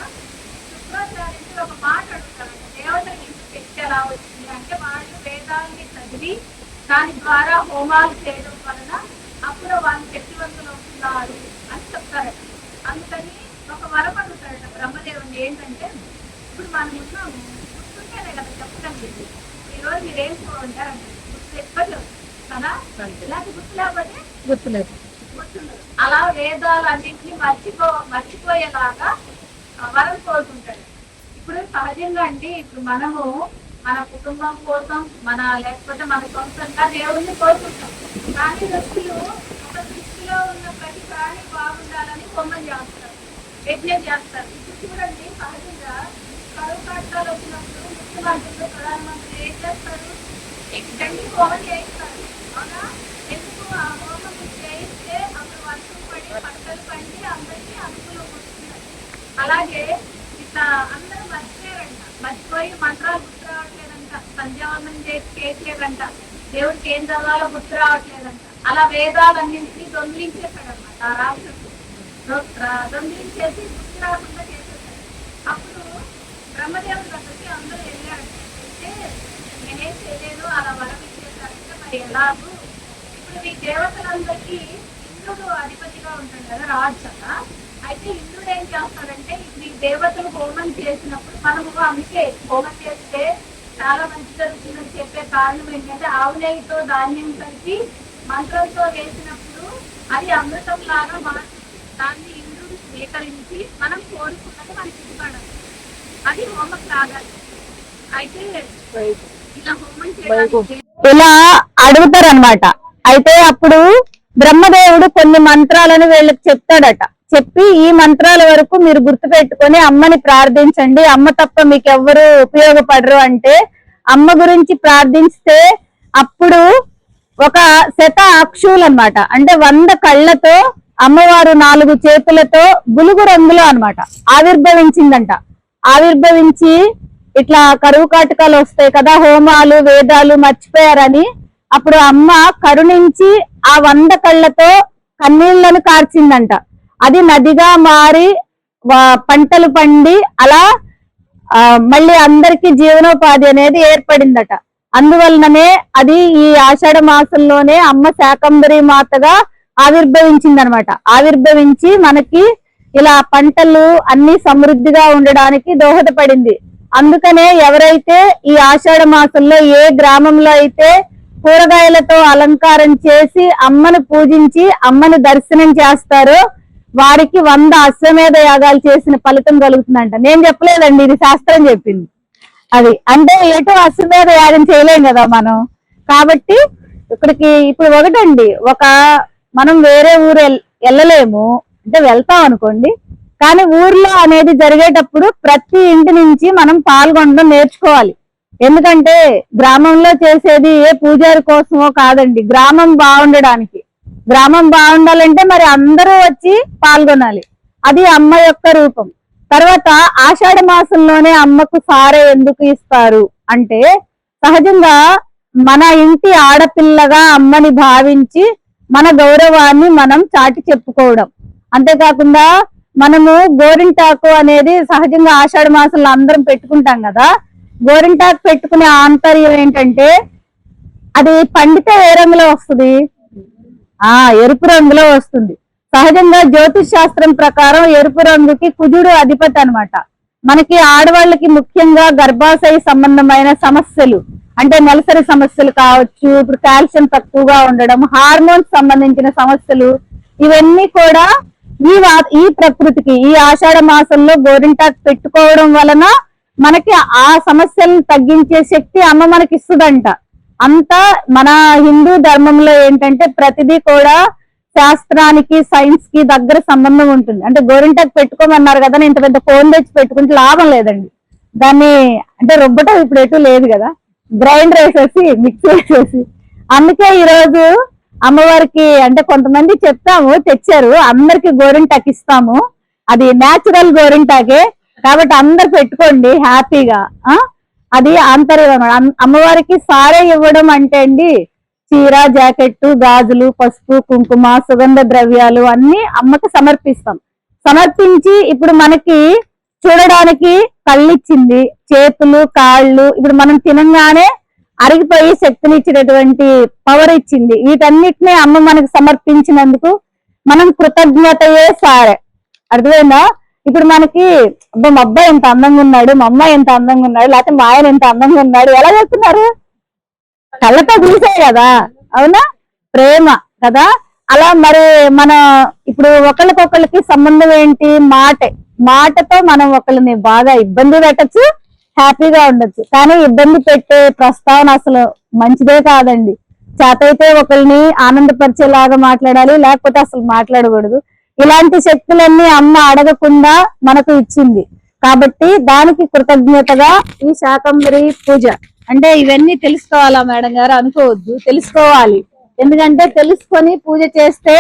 శుక్రాచార్యుడు ఒక మాట అడుగుతాడు. దేవతలకు ఇంత శక్తి ఎలా వచ్చింది అంటే, వాళ్ళు వేదాన్ని చదివి దాని ద్వారా హోమాలు చేయడం వలన అప్పుడు వాళ్ళు శక్తివంతులు అవుతున్నారు అని చెప్తారట. అందుకని ఒక వరం అడుగుతాడట బ్రహ్మదేవుని. ఏంటంటే, ఇప్పుడు మనం ఉన్నాము, గుర్తుంటేనే కదా చెప్పగలిగింది. ఈరోజు మీరు ఏం ఉంటారంటే గుర్తు ఎప్పటి కదా, ఇలాంటి గుర్తు లేకపోతే
గుర్తులేదు.
గుర్తుండదు. అలా వేదాలు అన్నింటినీ మర్చిపోయేలాగా వరం కోరుకుంటాడు. ఇప్పుడు సహజంగా అండి, ఇప్పుడు మనము మన కుటుంబం కోసం లేకపోతే మన సొంతంగా దేవుడిని కోరుకుంటాం. కానీ వ్యక్తులు ఒక దృష్టిలో ఉన్న ప్రతి ప్రాణి బాగుండాలని హోమం చేస్తారు, యజ్ఞం చేస్తారు. ఇప్పుడు చూడండి, సహజంగా కరువు కాటాలు వచ్చినప్పుడు ముఖ్యమంత్రులు ప్రధానమంత్రులు ఏం చేస్తారు? దండి హోమం చేయిస్తారు. అవునా? ఎందుకు ఆ హోమం చేయిస్తే అప్పుడు వర్షం పడి పంటలు పండి అందరికీ అనుకూలం వస్తున్నారు. అలాగే ఇట్లా అందరూ మర్చిపోయి మంత్రాలు గుర్తు రావట్లేదంట, సంధ్యావందనం చేయట్లేదంట, దేవుడికి ఏం చదవాలో గుర్తు రావట్లేదంట. అలా వేదాలన్నింటినీ దొంగిలించేశాడనమాట ఆ రాక్షసుడు. దొంగిలించేసి గుర్తు రాకుండా చేసేసాడు. అప్పుడు బ్రహ్మదేవుడి దగ్గరికి అందరూ వెళ్ళాడు. అయితే నేనేం చేయలేను, అలా వరం ఇచ్చేసారంటే మరి ఎలాగూ? ఇప్పుడు మీ దేవతలందరికీ ఇంద్రుడు అధిపతిగా ఉంటాడు కదా, రాజు కదా. అయితే ఇంద్రుడు ఏం చేస్తాడంటే, ఇప్పుడు ఈ దేవతలు హోమం చేసినప్పుడు మనము అందుకే హోమం చేస్తే చాలా మంచి జరుగుతుందని చెప్పే కారణం ఏంటంటే, ఆవు నెయ్యితో ధాన్యం కలిపి మంత్రంతో వేసినప్పుడు అది అమృతం లాగా మార్చి దాన్ని ఇంద్రుడు స్వీకరించి మనం కోరుకున్నది మనకి ఇవ్వడం, అది హోమం కాగాలి. అయితే ఇలా హోమం చేయడానికి
ఇలా అడుగుతారనమాట. అయితే అప్పుడు బ్రహ్మదేవుడు కొన్ని మంత్రాలను వీళ్ళకి చెప్తాడట. చెప్పి ఈ మంత్రాల వరకు మీరు గుర్తు పెట్టుకొని అమ్మని ప్రార్థించండి, అమ్మ తప్ప మీకు ఎవ్వరు ఉపయోగపడరు అంటే, అమ్మ గురించి ప్రార్థిస్తే అప్పుడు ఒక శత అక్షులు అనమాట, అంటే 100 కళ్ళతో అమ్మవారు 4 చేతులతో బులుగు రంగులో అనమాట ఆవిర్భవించిందంట. ఆవిర్భవించి ఇట్లా కరువు కాటకాలు వస్తాయి కదా, హోమాలు వేదాలు మర్చిపోయారని అప్పుడు అమ్మ కరుణించి ఆ 100 కళ్ళతో కన్నీళ్లను కార్చిందంట. అది నదిగా మారి పంటలు పండి అలా మళ్ళీ అందరికి జీవనోపాధి అనేది ఏర్పడిందట. అందువలననే అది ఈ ఆషాఢ మాసంలోనే అమ్మ శాకంబరి మాతగా ఆవిర్భవించిందనమాట. ఆవిర్భవించి మనకి ఇలా పంటలు అన్ని సమృద్ధిగా ఉండడానికి దోహదపడింది. అందుకనే ఎవరైతే ఈ ఆషాఢ మాసంలో ఏ గ్రామంలో అయితే కూరగాయలతో అలంకారం చేసి అమ్మను పూజించి అమ్మను దర్శనం చేస్తారో వారికి 100 అశ్వమేధ యాగాలు చేసిన ఫలితం కలుగుతుందంట. నేను చెప్పలేదండి, ఇది శాస్త్రం చెప్పింది. అది అంటే ఎటు అశ్వమేధ యాగం చేయలేం కదా మనం. కాబట్టి ఇక్కడికి ఇప్పుడు ఒకటండి, మనం వేరే ఊరు వెళ్ళలేము అంటే వెళ్తాం అనుకోండి, కానీ ఊర్లో అనేది జరిగేటప్పుడు ప్రతి ఇంటి నుంచి మనం పాల్గొనడం నేర్చుకోవాలి. ఎందుకంటే గ్రామంలో చేసేది ఏ పూజారి కోసమో కాదండి, గ్రామం బాగుండడానికి. గ్రామం బాగుండాలంటే మరి అందరూ వచ్చి పాల్గొనాలి. అది అమ్మ యొక్క రూపం. తర్వాత ఆషాఢ మాసంలోనే అమ్మకు సారే ఎందుకు ఇస్తారు అంటే, సహజంగా మన ఇంటి ఆడపిల్లగా అమ్మని భావించి మన గౌరవాన్ని మనం చాటి చెప్పుకోవడం. అంతేకాకుండా మనము గోరింటాకు అనేది సహజంగా ఆషాఢ మాసంలో అందరం పెట్టుకుంటాం కదా. గోరింటాకు పెట్టుకునే ఆంతర్యం ఏంటంటే, అది పండితే ఏ రంగులో వస్తుంది? ఎరుపు రంగులో వస్తుంది. సహజంగా జ్యోతిష్ శాస్త్రం ప్రకారం ఎరుపు రంగుకి కుజుడు అధిపతి అన్నమాట. మనకి ఆడవాళ్ళకి ముఖ్యంగా గర్భాశయ సంబంధమైన సమస్యలు అంటే నెలసరి సమస్యలు కావచ్చు, ఇప్పుడు కాల్షియం తక్కువగా ఉండడం, హార్మోన్స్ సంబంధించిన సమస్యలు, ఇవన్నీ కూడా ఈ ప్రకృతికి ఈ ఆషాఢ మాసంలో గోరింటాకు పెట్టుకోవడం వలన మనకి ఆ సమస్యలను తగ్గించే శక్తి అమ్మ మనకి ఇస్తుందంట. అంతా మన హిందూ ధర్మంలో ఏంటంటే ప్రతిదీ కూడా శాస్త్రానికి సైన్స్ కి దగ్గర సంబంధం ఉంటుంది. అంటే గోరింటాకు పెట్టుకోమన్నారు కదా, ఇంత పెద్ద కోన్ తెచ్చి పెట్టుకుంటే లాభం లేదండి. దాన్ని అంటే రుబ్బటం ఇప్పుడు ఎటు లేదు కదా, గ్రైండర్ వేసేసి మిక్సీ వేసేసి. అందుకే ఈ రోజు అమ్మవారికి అంటే కొంతమంది చెప్తాము, తెచ్చారు, అందరికి గోరింటాకు ఇస్తాము, అది నేచురల్ గోరింటాకే కాబట్టి అందరు పెట్టుకోండి హ్యాపీగా. అది ఆంతర్యం. అమ్మవారికి సారే ఇవ్వడం అంటే అండి, చీర, జాకెట్, గాజులు, పసుపు, కుంకుమ, సుగంధ ద్రవ్యాలు అన్ని అమ్మకి సమర్పిస్తాం. సమర్పించి ఇప్పుడు మనకి చూడడానికి కళ్ళిచ్చింది, చేతులు, కాళ్ళు, ఇప్పుడు మనం తినంగానే అరిగిపోయి శక్తిని ఇచ్చినటువంటి పవర్ ఇచ్చింది. వీటన్నిటిని అమ్మ మనకు సమర్పించినందుకు మనం కృతజ్ఞతయే సారే. అర్థమైందా? ఇప్పుడు మనకి మా అబ్బాయి ఎంత అందంగా ఉన్నాడు, మా అమ్మాయి ఎంత అందంగా ఉన్నాడు, లేకపోతే మా ఆయన ఎంత అందంగా ఉన్నాడు ఎలా చెప్తున్నారు? కళ్ళతో చూసే కదా, అవునా? ప్రేమ కదా. అలా మరి మన ఇప్పుడు ఒకళ్ళకొకళ్ళకి సంబంధం ఏంటి? మాటతో మనం ఒకళ్ళని బాగా ఇబ్బంది పెట్టచ్చు, హ్యాపీగా ఉండొచ్చు. కానీ ఇబ్బంది పెట్టే ప్రస్తావన అసలు మంచిదే కాదండి. చేతైతే ఒకళ్ళని ఆనందపరిచేలాగా మాట్లాడాలి, లేకపోతే అసలు మాట్లాడకూడదు. ఇలాంటి శక్తులన్నీ అమ్మ అడగకుండా మనకు ఇచ్చింది కాబట్టి దానికి కృతజ్ఞతగా ఈ శాకంబరి పూజ. అంటే ఇవన్నీ తెలుసుకోవాలా మేడం గారు? అనుకోవద్దు, తెలుసుకోవాలి. ఎందుకంటే తెలుసుకొని పూజ చేస్తే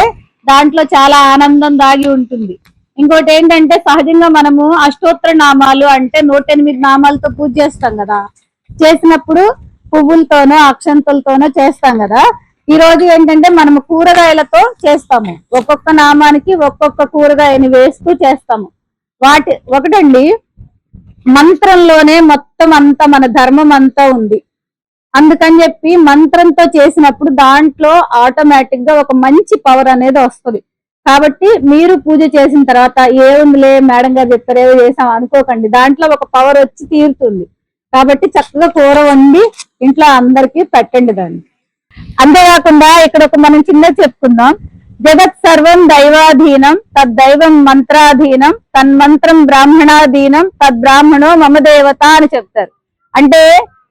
దాంట్లో చాలా ఆనందం దాగి ఉంటుంది. ఇంకోటి ఏంటంటే సహజంగా మనము అష్టోత్తర నామాలు అంటే 108 నామాలతో పూజ చేస్తాం కదా. చేసినప్పుడు పువ్వులతోనో అక్షంతలతోనో చేస్తాం కదా. ఈ రోజు ఏంటంటే మనము కూరగాయలతో చేస్తాము. ఒక్కొక్క నామానికి ఒక్కొక్క కూరగాయని వేస్తూ చేస్తాము. ఒకటండి, మంత్రంలోనే మొత్తం అంతా మన ధర్మం అంతా ఉంది. అందుకని చెప్పి మంత్రంతో చేసినప్పుడు దాంట్లో ఆటోమేటిక్ గా ఒక మంచి పవర్ అనేది వస్తుంది. కాబట్టి మీరు పూజ చేసిన తర్వాత ఏముందిలే మేడం గారు చెప్పారు ఏదో చేసాం అనుకోకండి, దాంట్లో ఒక పవర్ వచ్చి తీరుతుంది. కాబట్టి చక్కగా కూర వండి ఇంట్లో అందరికీ పెట్టండి దాన్ని. అంతేకాకుండా ఇక్కడ ఒక మనం చిన్న చెప్పుకుందాం, జగత్ సర్వం దైవాధీనం తద్దైవం మంత్రాధీనం తన్మంత్రం బ్రాహ్మణాధీనం తద్బ్రాహ్మణో మమ దేవత అని చెప్తారు. అంటే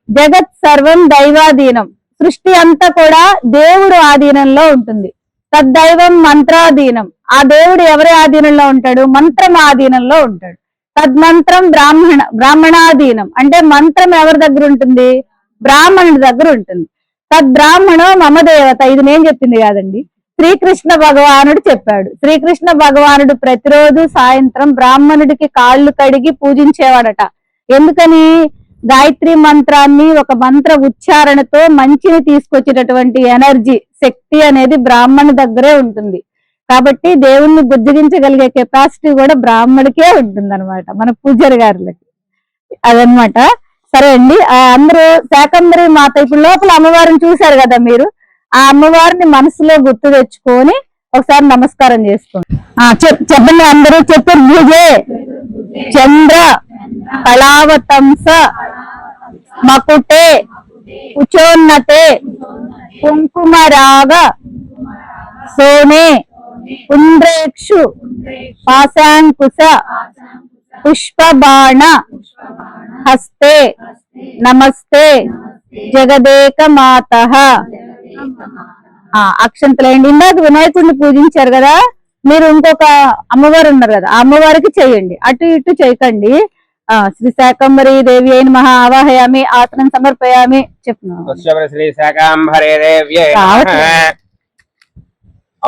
జగత్ సర్వం దైవాధీనం, సృష్టి అంతా కూడా దేవుడు ఆధీనంలో ఉంటుంది. తద్దైవం మంత్రాధీనం, ఆ దేవుడు ఎవరి ఆధీనంలో ఉంటాడు? మంత్రం ఆధీనంలో ఉంటాడు. తద్మంత్రం బ్రాహ్మణాధీనం, అంటే మంత్రం ఎవరి దగ్గర ఉంటుంది? బ్రాహ్మణుడి దగ్గర ఉంటుంది. తద్బ్రాహ్మణో మమ దేవత, ఇది నేను చెప్పింది కాదండి, శ్రీకృష్ణ భగవానుడు చెప్పాడు. శ్రీకృష్ణ భగవానుడు ప్రతిరోజు సాయంత్రం బ్రాహ్మణుడికి కాళ్ళు కడిగి పూజించేవాడట. ఎందుకని? గాయత్రి మంత్రాన్ని ఒక మంత్ర ఉచ్చారణతో మంచిని తీసుకొచ్చేటటువంటి ఎనర్జీ, శక్తి అనేది బ్రాహ్మణు దగ్గరే ఉంటుంది. కాబట్టి దేవుణ్ణి బుజ్జగించగలిగే కెపాసిటీ కూడా బ్రాహ్మడికే ఉంటుంది అనమాట, మన పూజారి గారులకి. అదనమాట. సరే అండి, అందరూ శాకంబరి మాత ఇప్పుడు లోపల అమ్మవారిని చూశారు కదా మీరు, ఆ అమ్మవారిని మనసులో గుర్తు తెచ్చుకొని ఒకసారి నమస్కారం చేసుకోండి. చెప్పండి అందరూ, చెప్పండి. భుజే చంద్ర కళావతంస మకుటే ఉచోన్నతే కుంకుమరాగ సోనే పుండ్రేక్షు పాశాంకుశ పుష్పబాణ హస్తే నమస్తే జగదేక మాత. అక్షంతలేండి. ఇందాక వినాయకుడిని పూజించారు కదా, మీరు ఇంకొక అమ్మవారు ఉన్నారు కదా, ఆ అమ్మవారికి చేయండి, అటు ఇటు చేయకండి. శ్రీ శాకంబరి దేవి అయిన మహా ఆవాహయామి, ఆసనం సమర్పయామి చెప్తున్నాను.
శ్రీ శాకాంబరే దేవి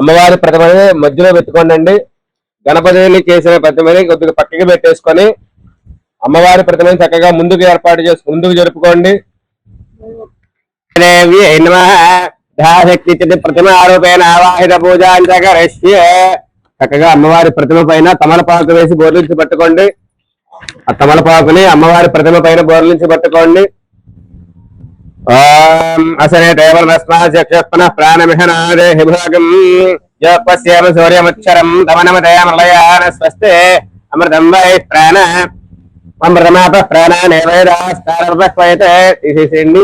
అమ్మవారి ప్రతిమని మధ్యలో పెట్టుకోండి. గణపతిని చేసిన ప్రతిమని కొద్దిగా పక్కకి పెట్టేసుకొని అమ్మవారి ప్రతిమని చక్కగా ముందుకు ఏర్పాటు చేసుకుని ముందుకు జరుపుకోండి. దేవి ప్రతిమ ఆరోపేణ ఆవాహిత పూజాంచకరిష్య. చక్కగా అమ్మవారి ప్రతిమ పైన తమలపాకు వేసి బోర్లించి పట్టుకోండి. ఆ తమలపాకుని అమ్మవారి ప్రతిమ పైన బోర్లించి పట్టుకోండి. అసనే దేవస్మాన ప్రాణమిహనాదే హిభాగం యోపస్యేమ సూర్యముచ్చరం తమనమదయమలయాన స్వస్తే అమృతం వై ప్రాణ అమృతమాప ప్రాణానేవేదాస్తారపక్వయతే. తీసేసేయండి.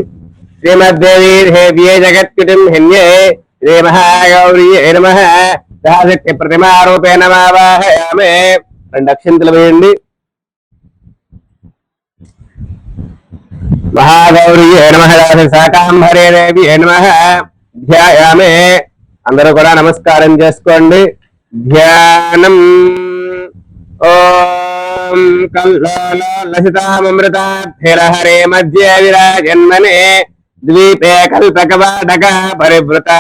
శ్రీమద్దేవీ దేవ్యే జగత్కుటిం హిన్యే శ్రీ మహాగౌరీ నమః దాశక్తి ప్రతిమారూపేణ ఆవాహయామి. 2 అక్షంతలు వేయండి. మహాగౌరీ నమః శాకాంబరే దేవి నమః ధ్యాయామి. అందరూ కూడా నమస్కారం చేసుకోండి. ధ్యానం. ఓం కల్లోలసితామృతాభిరహరే మధ్య విరాజన్మనే ద్వీపే కల్పకవాటక పరివృత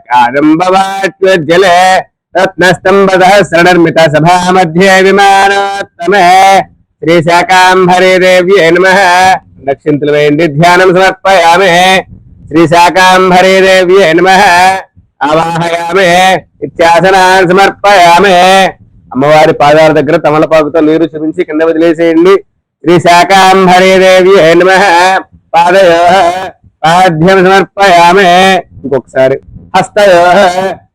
కాదంబవాజ్వలే రత్నస్తంభసహస్రనిర్మిత సభా మధ్య విమానోత్తమే శ్రీ శాకాంబరే దేవ్యే నమః. దక్షింతలు వేయండి. ధ్యానం సమర్పయామి. శ్రీ శాకాంబరే దేవ్యే నమః ఆవాహయామి. ఇత్యాసనాన్ని సమర్పయామి. అమ్మవారి పాదాల దగ్గర తమలపాకుతో నీరు చూపించి కింద వదిలేసేయండి. శ్రీ శాకాంబరే దేవ్యే నమః పాదయోః పాద్యం సమర్పయామి. ఇంకొకసారి హస్తయోః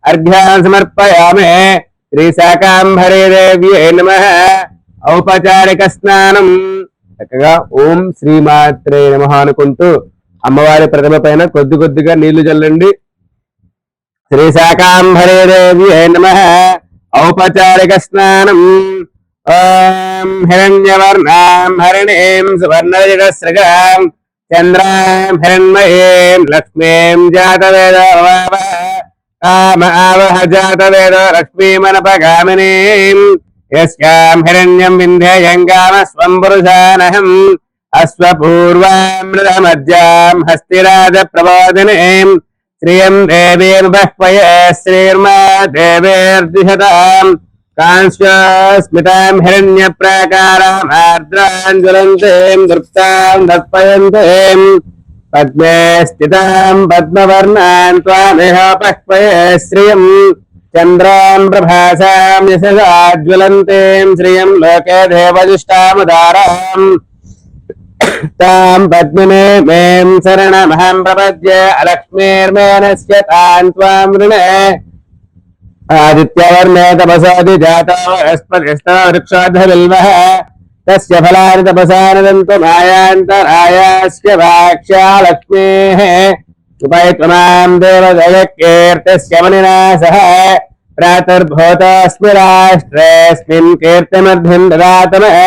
అర్ఘ్యాం సమర్పయామి. శ్రీ శాకాంబరే దేవ్యే నమః ఔపచారిక స్నానం. చక్కగా ఓం శ్రీమాత్రే నమః అనుకుంటూ అమ్మవారి ప్రతిమ పైన కొద్ది కొద్దిగా నీళ్లు చల్లండి. శ్రీ శాకాంబరే దేవ్యే నమః ఔపచారిక స్నానం. ఓం హిరణ్యవర్ణాం హరిణీం సువర్ణరజతస్రజాం చంద్రాం హిరణ్మయీం లక్ష్మీం జాతవేద ఆవహ జాతవేద లక్ష్మీమనపగామినీం యస్యాం హిరణ్యం వింధ్యయం కామస్వం పురుషానహం అశ్వపూర్వామృతమధ్యాం హస్తిరాజ ప్రబోధినీం శ్రియం దేవీం బహ్వయ శ్రీర్మా దేవేర్దిశతాం కాంస్యస్మితాం హిరణ్య ప్రాకారాం ఆర్ద్రాంజలంతేం దృప్తాం దర్పయంతేం పద్మే స్థితాం పద్మవర్ణాన్ త్వామిహ బహ్వయ శ్రియం చంద్రాం ప్రభాసాం యశసాజ్వలంతేం శ్రియం లోకే దేవజుష్టాముదారాం తాం పద్మినే మేం శరణమహం ప్రపద్యే అలక్ష్మీర్మేనస్య తాన్ త్వాం వృణే ఆదిత్యవర్ణే తపసాది జాతో బృహస్పతిస్తవ వృక్షోద్ధవిల్వః తస్య ఫలాని తపసానదంతు మాయాంతరాయాస్య వాక్ష్యా లక్ష్మీః ఉపైత్వమాం దేవదయకీర్తిస్య మనినా సహ ప్రాతుర్భూతోऽస్మి రాష్ట్రేऽస్మిన్ కీర్తిమర్ధిం దదాతమః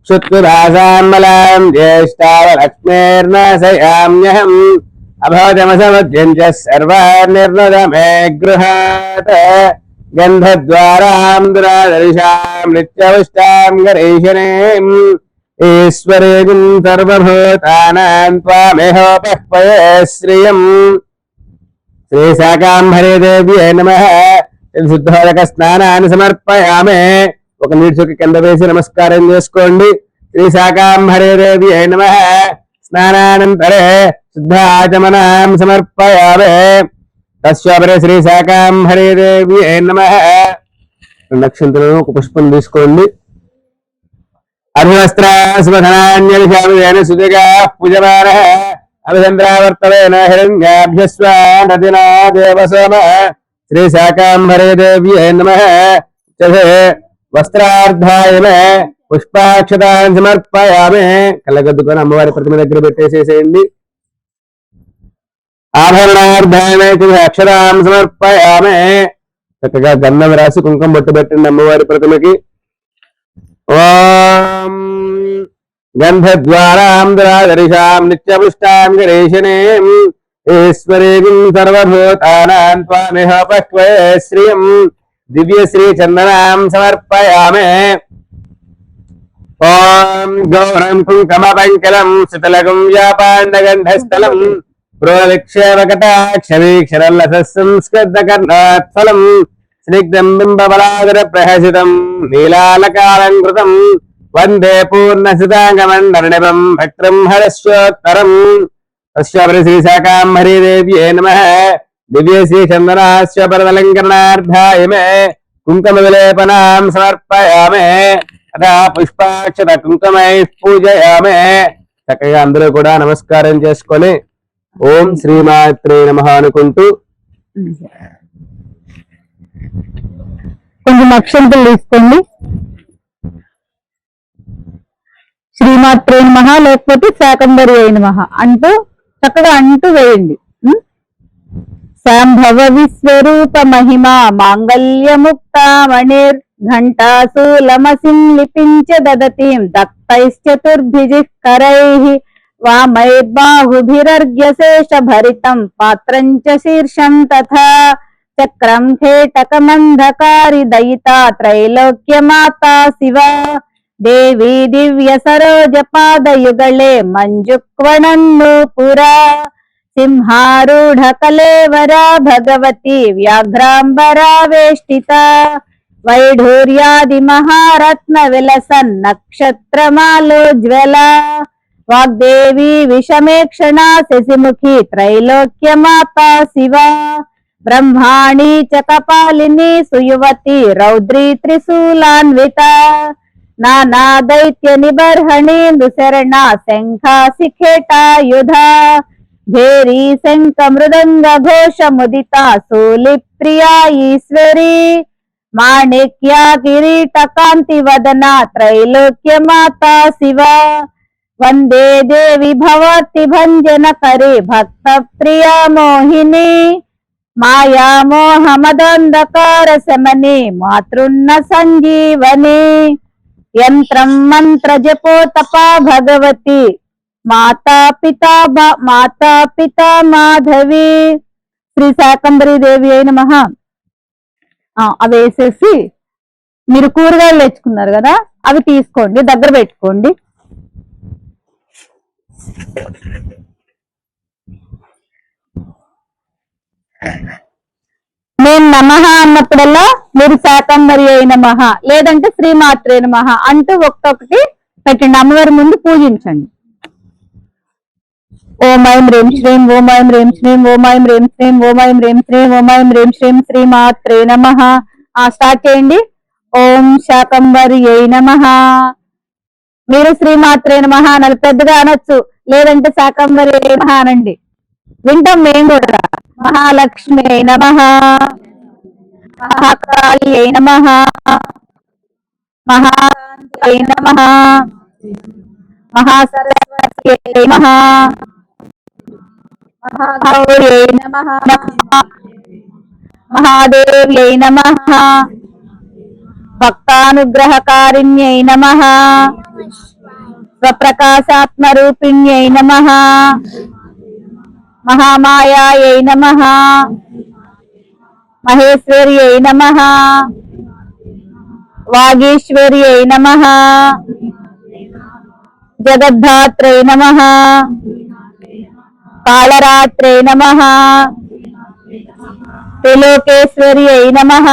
క్షుత్పిపాసామలాం జ్యేష్ఠావలక్ష్మీర్నాశయామ్యహం అభోజమసమధ్యం చ సర్వాన్నిర్నదమే గృహాత్ గంధద్వారాం దురాదర్శాం నిత్యవిష్టాం గరీషణీం ఈశ్వరీం సర్వభూతానాం త్వామిహోపహ్వయ శ్రియం. శ్రీ శాకాంబరే దేవ్యే నమః. శుద్ధోదక స్నానాన్ని సమర్పయామి. ఒక నీటి చుక్క కింద వేసి నమస్కారం చేసుకోండి. శ్రీ శాకాంబరే దేవ్యే నమః. స్నానానంతరే శుద్ధాచమనాం సమర్పయామి. తస్యోపరి శ్రీ శాకాంబరే దేవ్యే నమః. 2 అక్షంతలను ఒక పుష్పం తీసుకోండి. అభివస్త్రాస్మధనాన్యవిషామిదేన సుజగా పూజమానః అభిచంద్రావర్తవేన హిరణ్యాభ్యస్వానదినా దేవసోమ. శ్రీ శాకాంబరే దేవ్యే నమః. వస్త్రార్థాయన పుష్పాక్షతాన్ని సమర్పయామి. కళ్ళగద్దుకొని అమ్మవారి ప్రతిమ దగ్గర పెట్టేసేసేయండి. ఆభరణార్థాయన అక్షరాం సమర్పయామి. చక్కగా గంధం రాసి కుంకుమ బొట్టు పెట్టండి అమ్మవారి ప్రతిమకి. ఓం గంధద్వారాం దురాదర్శాం నిత్యపుష్టాం గరీషణీం ఈశ్వరీం సర్వభూతానాం త్వామిహోపహ్వయ శ్రియం. దివ్యశ్రీ చందనాం సమర్పయామి. ఓం గౌరం కుంకుమపంకలం శితలకం వ్యాపాండగంధస్థలం ప్రోలిక్షేమకటాక్షవీక్షరల్లసంస్కృతకర్ణాత్ఫలం స్నిగ్ధం బింబబలాదర ప్రహసితం నీలాలకాలంకృతం వందే పూర్ణసితాంగమండరణిపం భక్త్రం హరస్యోత్తరం. తస్యాపరి శ్రీశాకాంబరీదేవ్యే నమః. దివ్యశ్రీ చందనాస్య పరదలంకరణార్థాయ మే కుంకుమ విలేపనాం సమర్పయామి. అదా పుష్పాక్షత కుంకుమై పూజయామి. చక్కగా అందరూ కూడా నమస్కారం చేసుకొని ఓం శ్రీమాత్రే నమః అనుకుంటూ
కొంచెం అక్షంతలు తీసుకోండి. శ్రీమాత్రే నమః లేకపోతే శాకంబరి అయిన నమః అంటూ చక్కగా అంటూ వేయండి. సంభవ విశ్వరూప మహిమా మాంగళ్యముక్తామణిర్ ఘంటాశూలమసిం లిపించ దదతీం దత్తైశ్చతుర్భిజిః కరైః వామైర్బాహుభిరర్ఘ్యశేష భరితం పాత్రం చ శీర్షం తథా చక్రం ఖేటకమంధకారి దయితా త్రైలోక్యమాతా శివా దేవీ దివ్య సరోజ పాదయుగళే మంజుక్వణన్ను పురా సింహారూఢ కలేవరా భగవతి వ్యాఘ్రాంబరా వేష్టిత వైఢూర్యాది మహారత్న విలసన్ నక్షత్రమాలోజ్వల వాగ్దేవి విషమేక్షణా శశిముఖి త్రైలోక్యమాతా శివా బ్రహ్మాణి చ కపాలిని సుయువతి రౌద్రీ త్రిశూలాన్విత నానా దైత్య నిబర్హణేందు శరణా శంఖా శిఖేటాయుధ భేరీ శంఖ మృదంగ ఘోష ముదితా శూలి ప్రియా ఈశ్వరీ మాణిక్యా కిరీట కాంతి వదనా త్రైలోక్య మాతా శివ వందే దేవి భవతి భంజన కరి భక్త ప్రియా మోహిని మాయా మోహ మదంధకార శమని మాతృన్న సంజీవని యంత్రం మంత్ర జపో తపా భగవతి మాతా పితా మాధవి. శ్రీ శాకంబరీ దేవి అయిన మహా అవి వేసేసి మీరు కూరగాయలు తెచ్చుకున్నారు కదా అవి తీసుకోండి, దగ్గర పెట్టుకోండి. నేను నమః అన్నప్పుడల్లా మీరు శాకంబరి అయిన మహా లేదంటే శ్రీమాత్రే నమః అంటూ ఒక్కొక్కటి పెట్టండి. అమ్మవారి ముందు పూజించండి. ఓం ఐం హ్రీం శ్రీం ఓం ఐం హ్రీం శ్రీం ఓం ఐం హ్రీం శ్రీం ఓం ఐం హ్రీం శ్రీం ఓం ఐం హ్రీం శ్రీం శ్రీమాత్రే నమః. స్టార్ట్ చేయండి. ఓం శాకంబరి అయి నమః. మీరు శ్రీమాత్రే నమః అనాలి, పెద్దగా అనొచ్చు, లేదంటే శాకంబరి అయి నమః అనండి. వింటాం మేము కూడా. మహాలక్ష్మి అయి నమః, మహాకాళి అయి నమః, మహాకాంతి అయి నమః, మహాసరస్వతి అయి నమః, మహాగౌరి అయి నమః, మహాదేవి అయి నమః, భక్తానుగ్రహకారిణ్యై నమః, స్వప్రకాశాత్మరూపిణ్యై నమః, మహామాయాయై నమః, మహేశ్వర్యై నమః, వాగీశ్వర్యై నమః, జగద్ధాత్రై నమః, కాళరాత్రై నమః, త్రిలోకేశ్వర్యై నమః,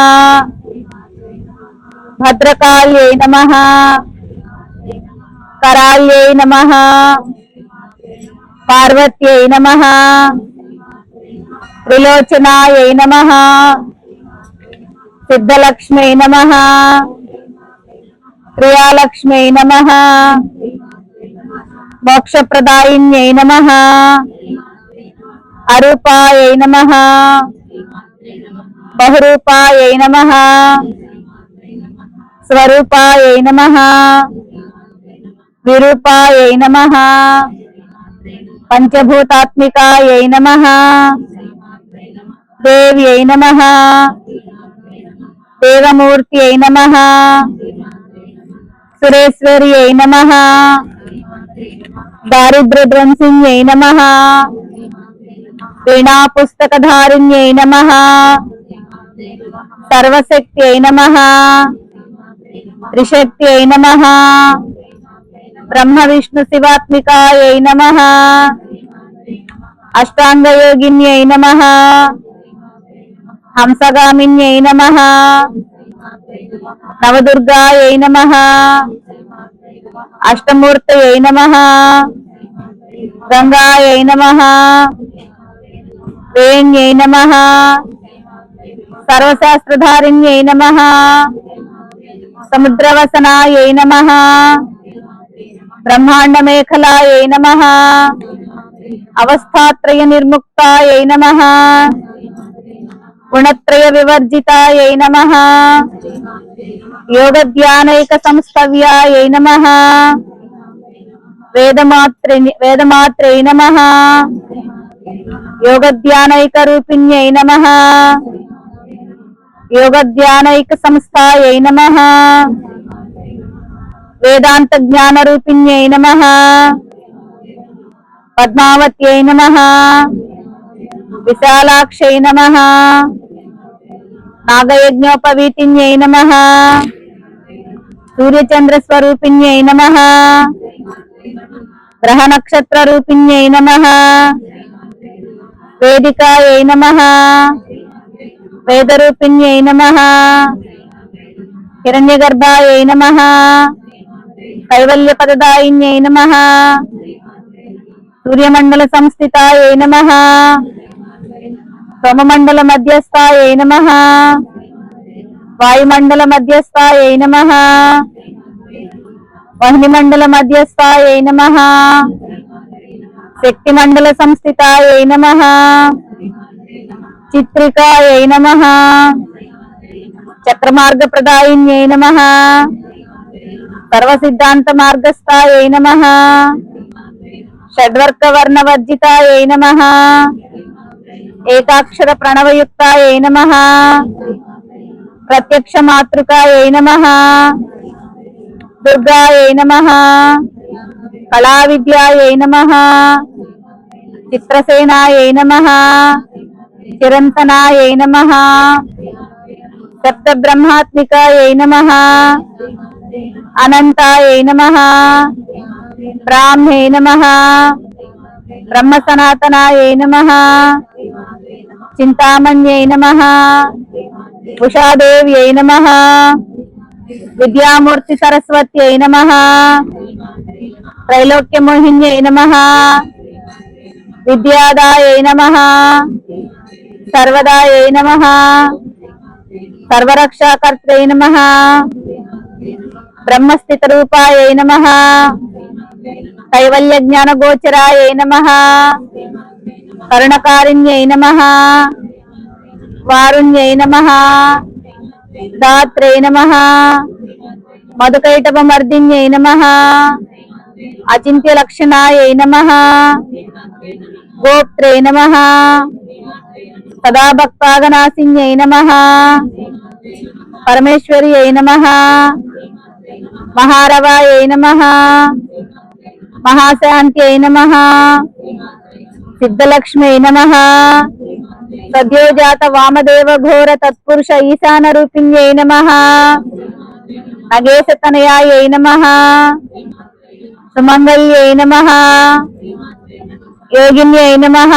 భద్రకాళ్యై నమః, కరాళ్యై నమః, పార్వత్యై నమః, త్రిలోచనాయై నమః, సిద్ధలక్ష్మై నమః, ప్రియాలక్ష్మై నమః, మోక్షప్రదాయిన్యై నమః, అరూపాయై నమః, బహురూపాయై నమః, స్వరూపాయై నమః, విరూపాయై నమః, పంచభూతాత్మికాయై నమః, దేవ్యై నమః, దేవమూర్త్యై నమః, సురేశ్వర్యై నమః, దారిద్ర్యధ్వంసిన్యై నమః, వీణాపుస్తకధారిణ్యై నమః, సర్వశక్త్యై నమః త్రిశక్త్యై నమః బ్రహ్మ విష్ణు శివాత్మికాయై నమః అష్టాంగయోగిన్యై నమః హంసగామిన్యై నమః నవదుర్గాయై నమః అష్టమూర్తయై నమః గంగాయై నమః వేణ్యై నమః సర్వశాస్త్రధారిణ్యై నమః సముద్రవసనాయై నమః బ్రహ్మాండమేఖలాయై నమః అవస్థాత్రయ నిర్ముక్తాయై నమః గుణత్రయ వివర్జితాయై నమః యోగధ్యానైక సంస్థవ్యాయై నమః వేదమాత్రై నమః యోగధ్యానైక రూపిణ్యై నమః యోగధ్యానైక సంస్థాయై నమః వేదాంత జ్ఞాన రూపిణ్యై నమః పద్మావత్యై నమః విశాలాక్షై నమః నాగయజ్ఞోపవీతిన్యై నమః సూర్యచంద్ర స్వరూపిణ్యై నమః గ్రహ నక్షత్ర రూపిణ్యై నమః వేదికాయై నమః వేదరూపిణ్యై నమః హిరణ్యగర్భాయై నమః కైవల్యపదదాయిన్యై నమః సూర్యమండల సంస్థితాయై నమః సోమమండల మధ్యస్థాయై నమః వాయుమండల మధ్యస్థాయై నమః వహ్నిమండల మధ్యస్థాయై నమః శక్తిమండల సంస్థితాయై నమః చిత్రికాయై నమః చక్రమార్గ ప్రదాయిన్యై నమః సర్వసిద్ధాంత మార్గస్థాయై నమః షడ్వర్గ వర్ణవర్జితాయై నమః ఏకాక్షర ప్రణవయుక్తాయై నమః ప్రత్యక్ష మాతృకాయై నమః దుర్గాయై నమః కళా విద్యాయై నమః చిత్రసేనాయై నమః చిరంతనాయై నమః సప్త బ్రహ్మాత్మికాయై నమః అనంతాయై నమః బ్రాహ్మే నమః బ్రహ్మ సనాతనాయై నమః చింతామణ్యై నమః ఉషాదేవ్యై నమః విద్యామూర్తి సరస్వత్యై నమః త్రైలోక్యమోహిన్యై నమః విద్యాదాయై నమః సర్వదాయై నమః సర్వరక్షాకర్త్రై నమః బ్రహ్మస్థిత రూపాయై నమః కైవల్య జ్ఞాన గోచరాయై నమః కరుణకారిణ్యై నమః వారుణ్యై నమః దాత్రై నమః మధుకైటభమర్దిన్యై నమః అచింత్య లక్షణాయై నమః గోప్త్రై నమః సదా భక్తాగనాశిన్యై నమః పరమేశ్వర్యై నమః మహారవాయై నమః మహాశాంత్యై నమః సిద్ధలక్ష్మ్యై నమః సద్యోజాత వామదేవ ఘోర తత్పురుష ఈశాన రూపిణ్యై నమః నగేశతనయాయై నమః సుమంగళ్యై నమః యోగిన్యై నమః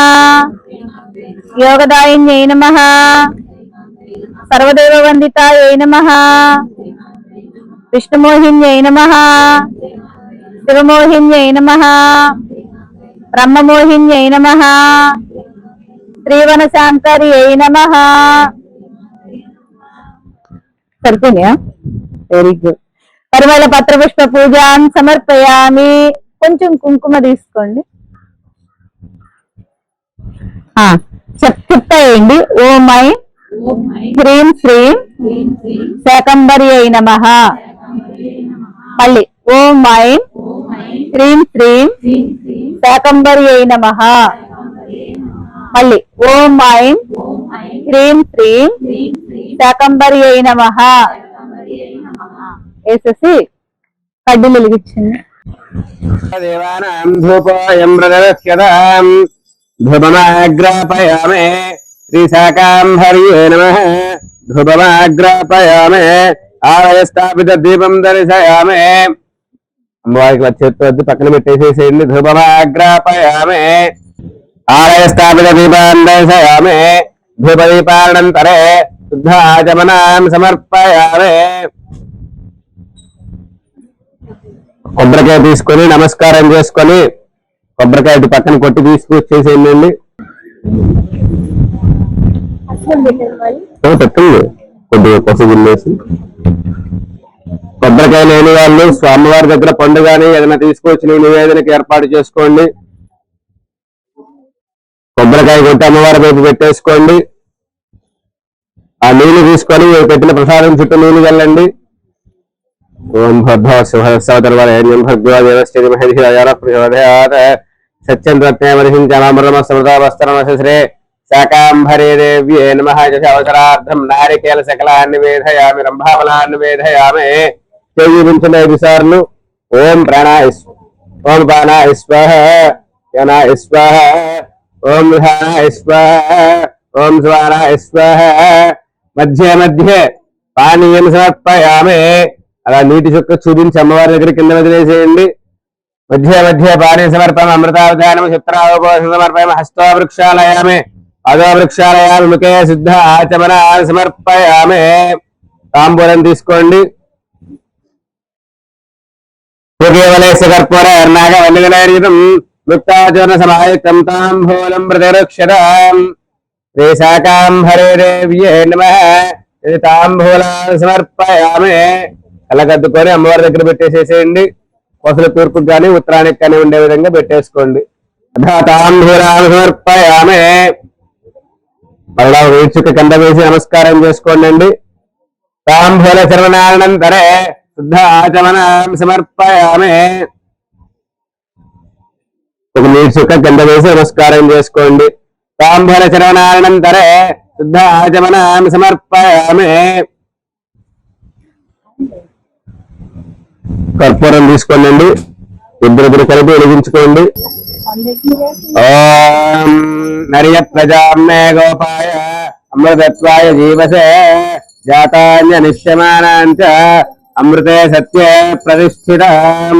యోగదాయిన్యై నమః సర్వదేవ వందితాయై నమః విష్ణుమోహిన్యై నమః శివమోహిన్యై నమః బ్రహ్మమోహిన్యై నమః శ్రీవన శాంకర్యై నమః. సరిపోయినాయా? Very good. పరిమళ పత్ర పుష్ప పూజాన్ సమర్పయామి. కొంచెం కుంకుమ తీసుకోండి. చెప్తాయండి. ఓం ఐం హ్రీం శ్రీం శాకంబర్యై నమః. మళ్ళీ ఓం ఐం హ్రీం శ్రీం శాకంబర్యై నమః. మళ్ళీ ఓం ఐం హ్రీం శ్రీం శాకంబర్యై నమః వేసేసి కడ్డీలు వెలిగించండి.
దేవానాం ధూపోయం ప్రదర్శ్యతాం ధూపమాగ్రాపయామే శ్రీ శాకాంబర్యే నమః ధూపమాగ్రాపయామే ఆలయ స్థాపిత దీపం దర్శయామే అమ్మవారికి వచ్చేది పక్కన పెట్టేసేసేయండి ధూపమాగ్రాపయామే ఆలయ స్థాపిత దీపం దర్శయామే ధూపదీపానంతరే శుద్ధాచమనాం సమర్పయామే కొబ్బరికాయ తీసుకొని నమస్కారం చేసుకొని కొబ్బరికాయ ఇటు పక్కన కొట్టి తీసుకొచ్చేసేయండి పెట్టండి కొద్దిగా పసుపు వేసి కొబ్బరికాయ లేని వాళ్ళు స్వామివారి దగ్గర పండు కానీ ఏదైనా తీసుకొచ్చి నివేదనకి ఏర్పాటు చేసుకోండి కొబ్బరికాయ కొట్టి అమ్మవారి వైపు పెట్టేసుకోండి ఆ నీళ్లు తీసుకొని పెట్టిన ప్రసాదం చుట్టూ నీళ్లు వెళ్ళండి ఓం భద్రవరేణ్యం భర్గో దేవశ్రీ మహేశ్వర సత్యంద్రత్నమర్హించమృతమస్మృతవస్త్రమశ్రే శాకాంభరే దేవ్యే నమః అవసరార్థం నారికేల శకలాన్ని వేధయామి రంభావలాన్ని వేధయామి చేయించిన 5 సార్లు ఓం ప్రాణాయ ఓం ప్రాణాయ స్వాహ యనాయ స్వాహ ఓం ధానాయ స్వాహ ఓం స్వానాయ స్వాహ మధ్య మధ్య పానీయం సమర్పయామి అలా నీటి చుక్క చూపించి అమ్మవారి దగ్గర కింద వదిలేసేయండి మధ్య మధ్య పానీ సమర్పయం అమృతావధానం చిత్రావకోశం సమర్పయం హస్తో వృక్షాలయామి అదో వృక్షాలయామి ముఖే శుద్ధ ఆచమన సమర్పయామి తాంబూలం తీసుకోండి కేవలేశ కర్పూర నాగ వల్లిగలైర్యుతం ముక్తాచూర్ణ సమాయుక్తం తాంబూలం ప్రతిరక్షతాం శ్రీ శాకాంభరే దేవ్యే నమః ఇది తాంబూలాన్ని సమర్పయామి కళ్ళకద్దుకొని అమ్మవారి దగ్గర పెట్టేసేసేయండి కొసలు తూర్పుకి కానీ ఉత్తరానికి కానీ ఉండే విధంగా పెట్టేసుకోండి తాంబూలాన్ని సమర్పయామి మళ్ళా వేచుక కింద వేసి నమస్కారం చేసుకోండి అండి తాంబూల చర్వనానంతరే శుద్ధ ఆచమనం సమర్పయామి ఒక నీటి చుక్క కింద వేసి నమస్కారం చేసుకోండి తాంబూల చర్వనానంతరే శుద్ధ ఆచమనం సమర్పయామి కర్పూరం తీసుకోండి ఇద్దరు కలిపి వెలిగించుకోండి ఓం నర్య ప్రజామ్నే గోపాయ అమృతత్వాయ జీవసే జాతాన్య నిశ్యమానాంచ అమృతే సత్యే ప్రతిష్ఠితాం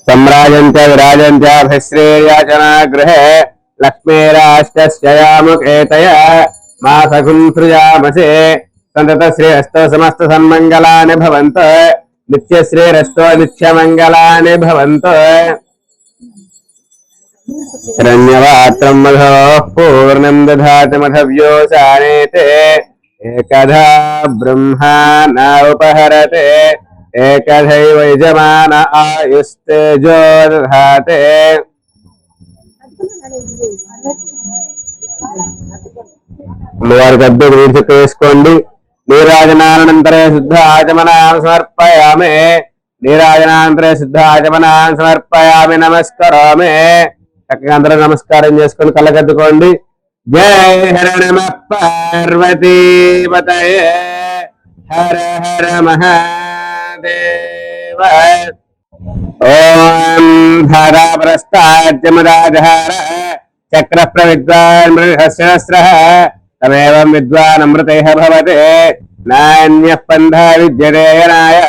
సమ్రాజంచ విరాజంచ భశ్రేయాచనా గృహే లక్ష్మీరాష్టస్యయాముఖేతయ మాసకుం సృజామసే సంతత శ్రేయస్తో సమస్త సన్మంగళాని భవంతు నిత్య శ్రేయస్తో నిత్యమంగళాని భవంతు హిరణ్యవాత్రం మధో పూర్ణం దధాతి మధవ్యోసానేతే ఏకధా బ్రహ్మా నోపహరతే ఏకధైవ యజమాన ఆయుస్తేజో దధాతే అమ్మవారికి అద్దెకు నీరు వేసుకోండి నీరాజనానంతరే శుద్ధ ఆచమనాన్ని సమర్పయామి నీరాజనానంతరే శుద్ధ ఆచమనాన్ని సమర్పయామి నమస్కరామి చక్కగా అందరూ నమస్కారం చేసుకొని కళ్ళకద్దుకోండి జై హర నమ పార్వతీపతయే హర హర మహాదేవ ఓం ధారాప్రస్థాద్యమదాజహార చక్ర ప్రవిద్వాన్ మృగసహస్ర తమేవం విద్వాన్ అమృతైః భవతే నాన్యః పంథా విద్యతే యనాయ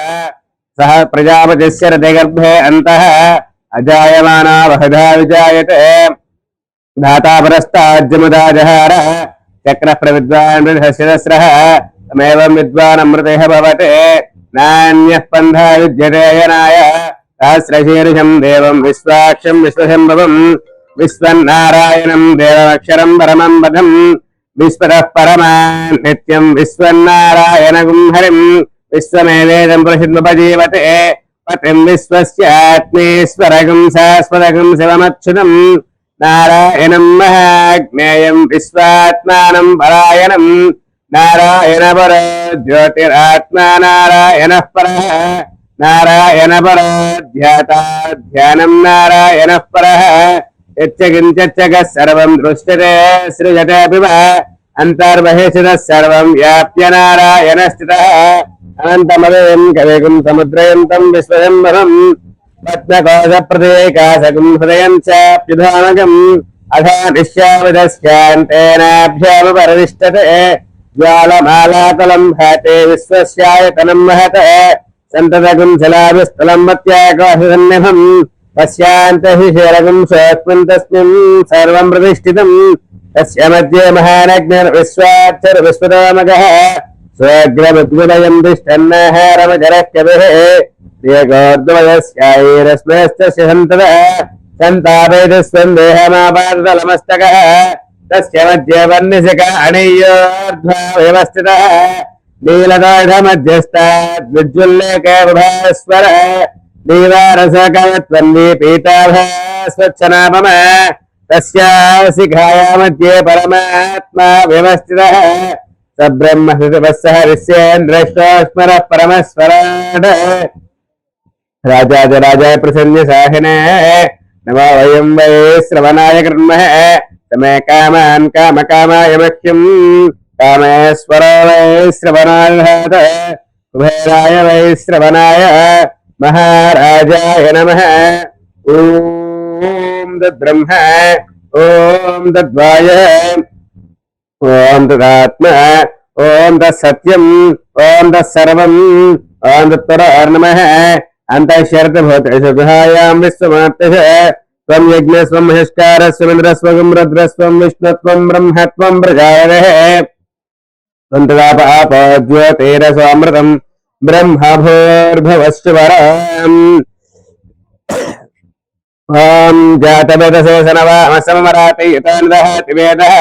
సహ ప్రజాపతిస్య రథగర్భే అంతః అజాయమానా బహుధా విజాయతే ధాతాపరస్తాజ్యముదాజహార చక్ర ప్రవిద్వాన్ మృగసహస్ర తమేవం విద్వాన్ అమృతైః భవతే నాన్యః పంథా విద్యతే యనాయ సహస్రశీర్షం దేవం విశ్వాక్షం విశ్వశంభవం విశ్వన్నారాయణం దేవమక్షరం పరమం పదం విశ్వతః పరమాన్ నిత్యం విశ్వన్నారాయణగుం హరిం విశ్వమేవేదం ప్రసిద్ధుపజీవతే పతిం విశ్వస్యాత్మేశ్వరగం శాశ్వతగం శివమచ్యుతం నారాయణం మహాజ్ఞేయం విశ్వాత్మానం పరాయణం నారాయణ పర జ్యోతిరాత్మా నారాయణః పరః నారాయణ పర ధ్యానం నారాయణః పరః యచ్చకించచ్చగ సర్వం దృశ్యతే సృజతే పిబ అంతర్బహిషితః సర్వం వ్యాప్య నారాయణ స్థితః అనంతమదయం కవిగుం సముద్రయంతం విశ్వజంబరం పద్మకోశ ప్రదేకాశకం హృదయం చాప్యుధానకం अधानिश्यामिदस्यान्तेनाभ्यामुपरिष्टते ज्वालमालातलं भाते विश्वस्यायतनं महत सन्ततगुं जलाभिस्थलं मत्याकाशसन्निभम् पश्यान्त हि शेरगुं स्वस्मिन् तस्मिन् सर्वं प्रतिष्ठितम् तस्य मध्ये महानग्निर्विश्वाक्षरविश्वतोमगः स्वग्रमुद्विलयं तिष्ठन्नाहारमजरक्यभिः प्रियगोर्द्वयस्यायैरस्मैस्तस्य सन्ततः सन्तापयति स्वं देहमापादतलमस्तकः तस्य मध्ये वह्निशिख अणीयोर्ध्वा व्यवस्थितः नीलदाढमध्यस्ताद्विज्वल्लेखभास्वर दीवारसकवत्वन्दी पीताभा स्वच्छनामम तस्याः शिखाया मध्ये परमात्मा व्यवस्थितः स ब्रह्म सह ऋष्येन्द्रश्वरः परमस्वराड राजाय प्रसन्न साहिने नमो वयं वै श्रवणाय कृण्मः तमे कामान् कामकामाय मह्यम् कामेश्वर वै श्रवणाय कुबेराय वै श्रवणाय महाराजाय नमः ओम तद्ब्रह्म ओम तद्वाय ओम तदात्मा ओम तत्सत्यम् ओम तत्सर्वम् ओम तत्परार्नमः अन्तःशरतभूतेषुहायां विश्वमाप्तः त्वं यज्ञः स्वं महेश्कारः स्वमिन्द्रस्वगं रुद्रस्वं विष्णुत्वं ब्रह्मत्वं प्रजापतिः त्वं तदापापज्योतिरसोऽमृतम् ब्रह्मभूर्भुवस्सुवरम् ॐ जातवेदसे सनवामसमरातयितान्दः वेदः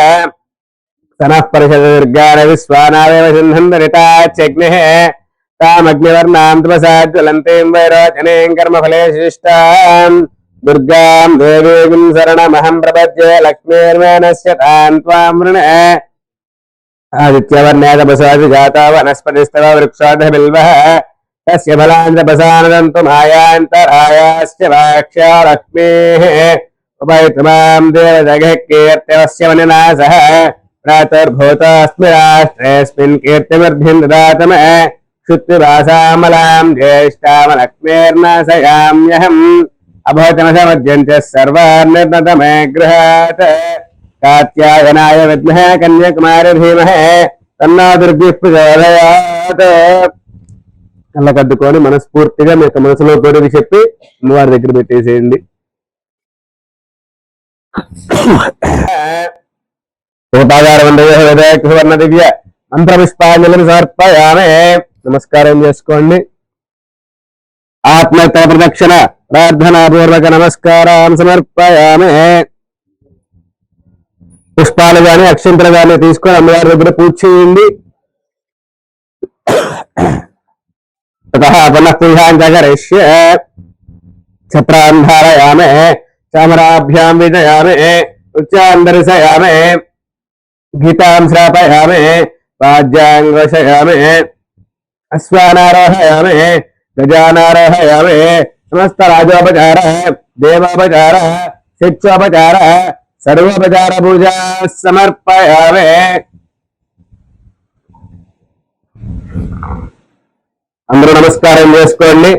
सनः परिषदुर्गारविश्वानावेव सिन्धन्दरिताच्यग्निः तामग्निवर्णां तपसा ज्वलन्तीं वैरोचनीं कर्मफले शिष्टाम् दुर्गां देवीं शरणमहं प्रपद्ये लक्ष्मीर्मेनस्य तां त्वां वृणे आदित्यवर्णे तपसा विजाता वनस्पतिस्तव वृक्षोऽधः बिल्वः तस्य फलान् तपसानदन्तु मायान्तरायाश्च वाक्ष्या लक्ष्मीः उपैतमां देवजगः कीर्त्यवस्य वनिनासः प्रातुर्भूतोऽस्मि राष्ट्रेऽस्मिन् कीर्तिमर्धिं ददातम क्षुत्तिवासामलां ज्येष्ठामलक्ष्मीर्नाशयाम्यहम् अभोचनसमद्यञ्च सर्वान् निर्णतमे गृहात् कात्यायनाय विद्मः कन्याकुमारी धीमहि तन्नो दुर्गिः प्रचोदयात् కళ్ళకద్దుకొని మనస్ఫూర్తిగా మీ యొక్క మనసులో కోరిక చెప్పి అమ్మవారి దగ్గర పెట్టేసేయండి. సువర్ణ దివ్య మంత్ర పుష్పాంజలిని సమర్పయామే. నమస్కారం చేసుకోండి. ఆత్మహత్య ప్రదక్షిణ ప్రార్థనాపూర్వక నమస్కారం సమర్పయామే. పుష్పాలు గాని అక్షంతలు గాని తీసుకొని అమ్మవారి దగ్గర పూజ చేయండి. पुनः पूजाञ्जकरिष्य छत्रान् धारयामे चामराभ्यां विजयामे उच्चान् दर्शयामे गीतां श्रापयामे वाद्याङ्गोषयामे अश्वानारोहयामे गजानारोहयामे समस्तराजोपचारः देवोपचारः शिक्षोपचारः सर्वोपचार पूजा समर्पयामे. అందరూ నమస్కారం చేసుకోండి.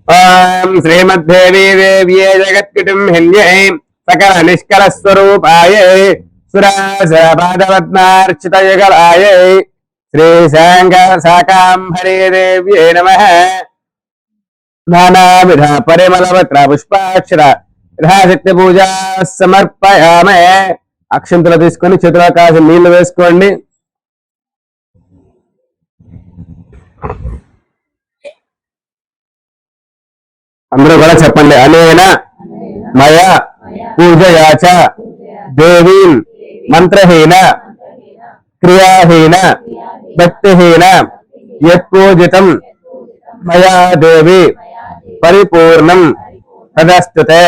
ఓం శ్రీమద్దేవీ దేవ్యే జగత్కుటుంబిన్యై సకల నిష్కల స్వరూపాయై సురాసపాదపద్మార్చితయుగలాయై శ్రీ శాకాంబరీ దేవ్యై నమః. నానావిధ పరిమళపత్ర పుష్పాక్షర యథాశక్తి పూజా సమర్పయామే. అక్షంతలు తీసుకొని చేతుల కాసి నీళ్లు వేసుకోండి. అందరూ కూడా చెప్పండి. అనేన మయ పూజయాచ దేవీం మంత్రహీన క్రియాహీన భక్తిహీన యత్పూజితం మయా దేవి పరిపూర్ణం తదస్తుతే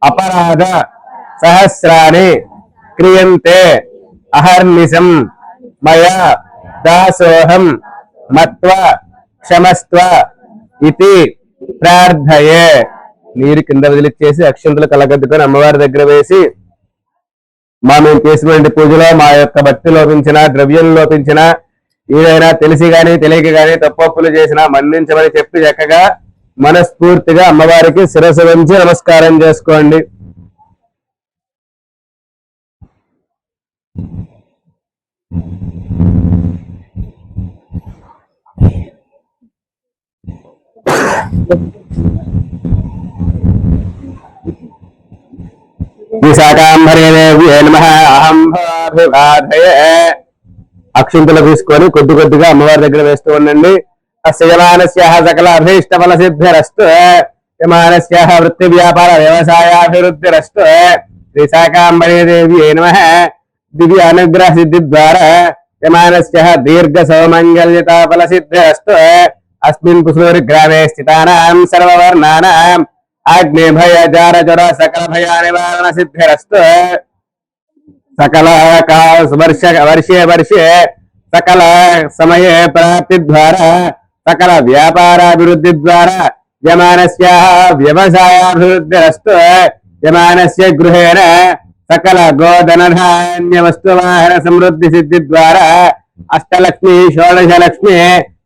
అపరాధ సహస్రాని క్రియంతే అహర్నిశం మయా దాసోహం మత్వ క్షమస్వ ఇతి ప్రార్థయే. నీరు కింద వదిలిచ్చేసి అక్షంతలు కలగద్దుకొని అమ్మవారి దగ్గర వేసి మేము చేసినటువంటి పూజలో మా యొక్క భక్తి లోపించిన ద్రవ్యం లోపించిన ఏదైనా తెలిసి గాని తెలియక గాని తప్పొప్పులు చేసినా మన్నించమని చెప్పి చక్కగా మనస్ఫూర్తిగా అమ్మవారికి శిరస్సు వంచి నమస్కారం చేసుకోండి. శాకాంబరీదేవ్యే నమః అహం భాభివాదయే. అక్షింతలు తీసుకొని కొద్ది కొద్దిగా అమ్మవారి దగ్గర వేస్తూ ఉండండి. యమానస్యాః సకల అభీష్ట ఫల సిద్ధిరస్తు. యమానస్యాః వృత్తి వ్యాపార వ్యవసాయాభివృద్ధిరస్తు. శ్రీ శాకాంబరీదేవ్యే నమః. దివ్య అనుగ్రహ సిద్ధి ద్వారా యమానస్యాః దీర్ఘ సౌమంగళ్యతా ఫల సిద్ధిరస్తు. అస్మిన్ పుసూరి గ్రామే స్థితానాం సర్వవర్ణానాం అగ్ని భయ జార జ్వర సకల భయ నివారణ సిద్ధిరస్తు. సకల వర్షే వర్షే సకల సమయే ప్రాప్తి ద్వారా సకల వ్యాపారాభివృద్ధి ద్వారా యమానస్యాః వ్యవసాయాభివృద్ధిరస్తు. యమానస్య గృహేణ సకల గోధన ధాన్య వస్తువాహన సమృద్ధి సిద్ధి ద్వారా అష్టలక్ష్మి షోడశలక్ష్మి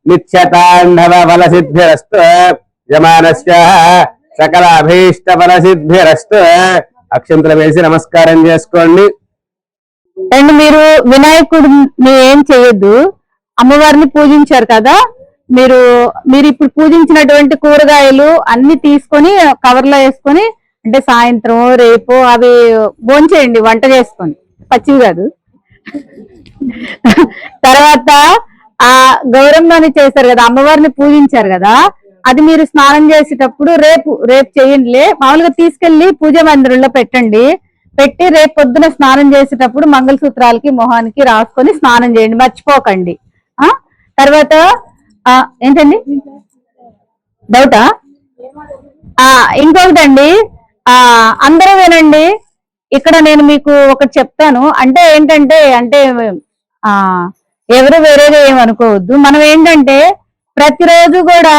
నిత్యతాండవ ఫల సిద్ధిరస్తు. యమానస్యాః సకల అభీష్ట ఫల సిద్ధిరస్తు. అక్షంతలు వేసి నమస్కారం చేసుకోండి.
అండ్ మీరు వినాయకుడిని ఏం చేయొద్దు, అమ్మవారిని పూజించారు కదా, మీరు ఇప్పుడు పూజించినటువంటి కూరగాయలు అన్ని తీసుకొని కవర్లో వేసుకొని అంటే సాయంత్రం రేపు అవి భోంచేయండి వంట చేసుకొని, పచ్చివి కాదు. తర్వాత ఆ గౌరమ్మని చేశారు కదా, అమ్మవారిని పూజించారు కదా, అది మీరు స్నానం చేసేటప్పుడు రేపు చేయండిలే. మామూలుగా తీసుకెళ్లి పూజ మందిరంలో పెట్టండి. పెట్టి రేపు పొద్దున స్నానం చేసేటప్పుడు మంగళసూత్రాలకి మొహానికి రాసుకొని స్నానం చేయండి, మర్చిపోకండి. తర్వాత ఏంటండి డౌటా? ఇంకొకటండి, అందరూ వినండి. ఇక్కడ నేను మీకు ఒకటి చెప్తాను. అంటే ఏంటంటే ఎవరు వేరేగా ఏమనుకోవద్దు. మనం ఏంటంటే ప్రతిరోజు కూడా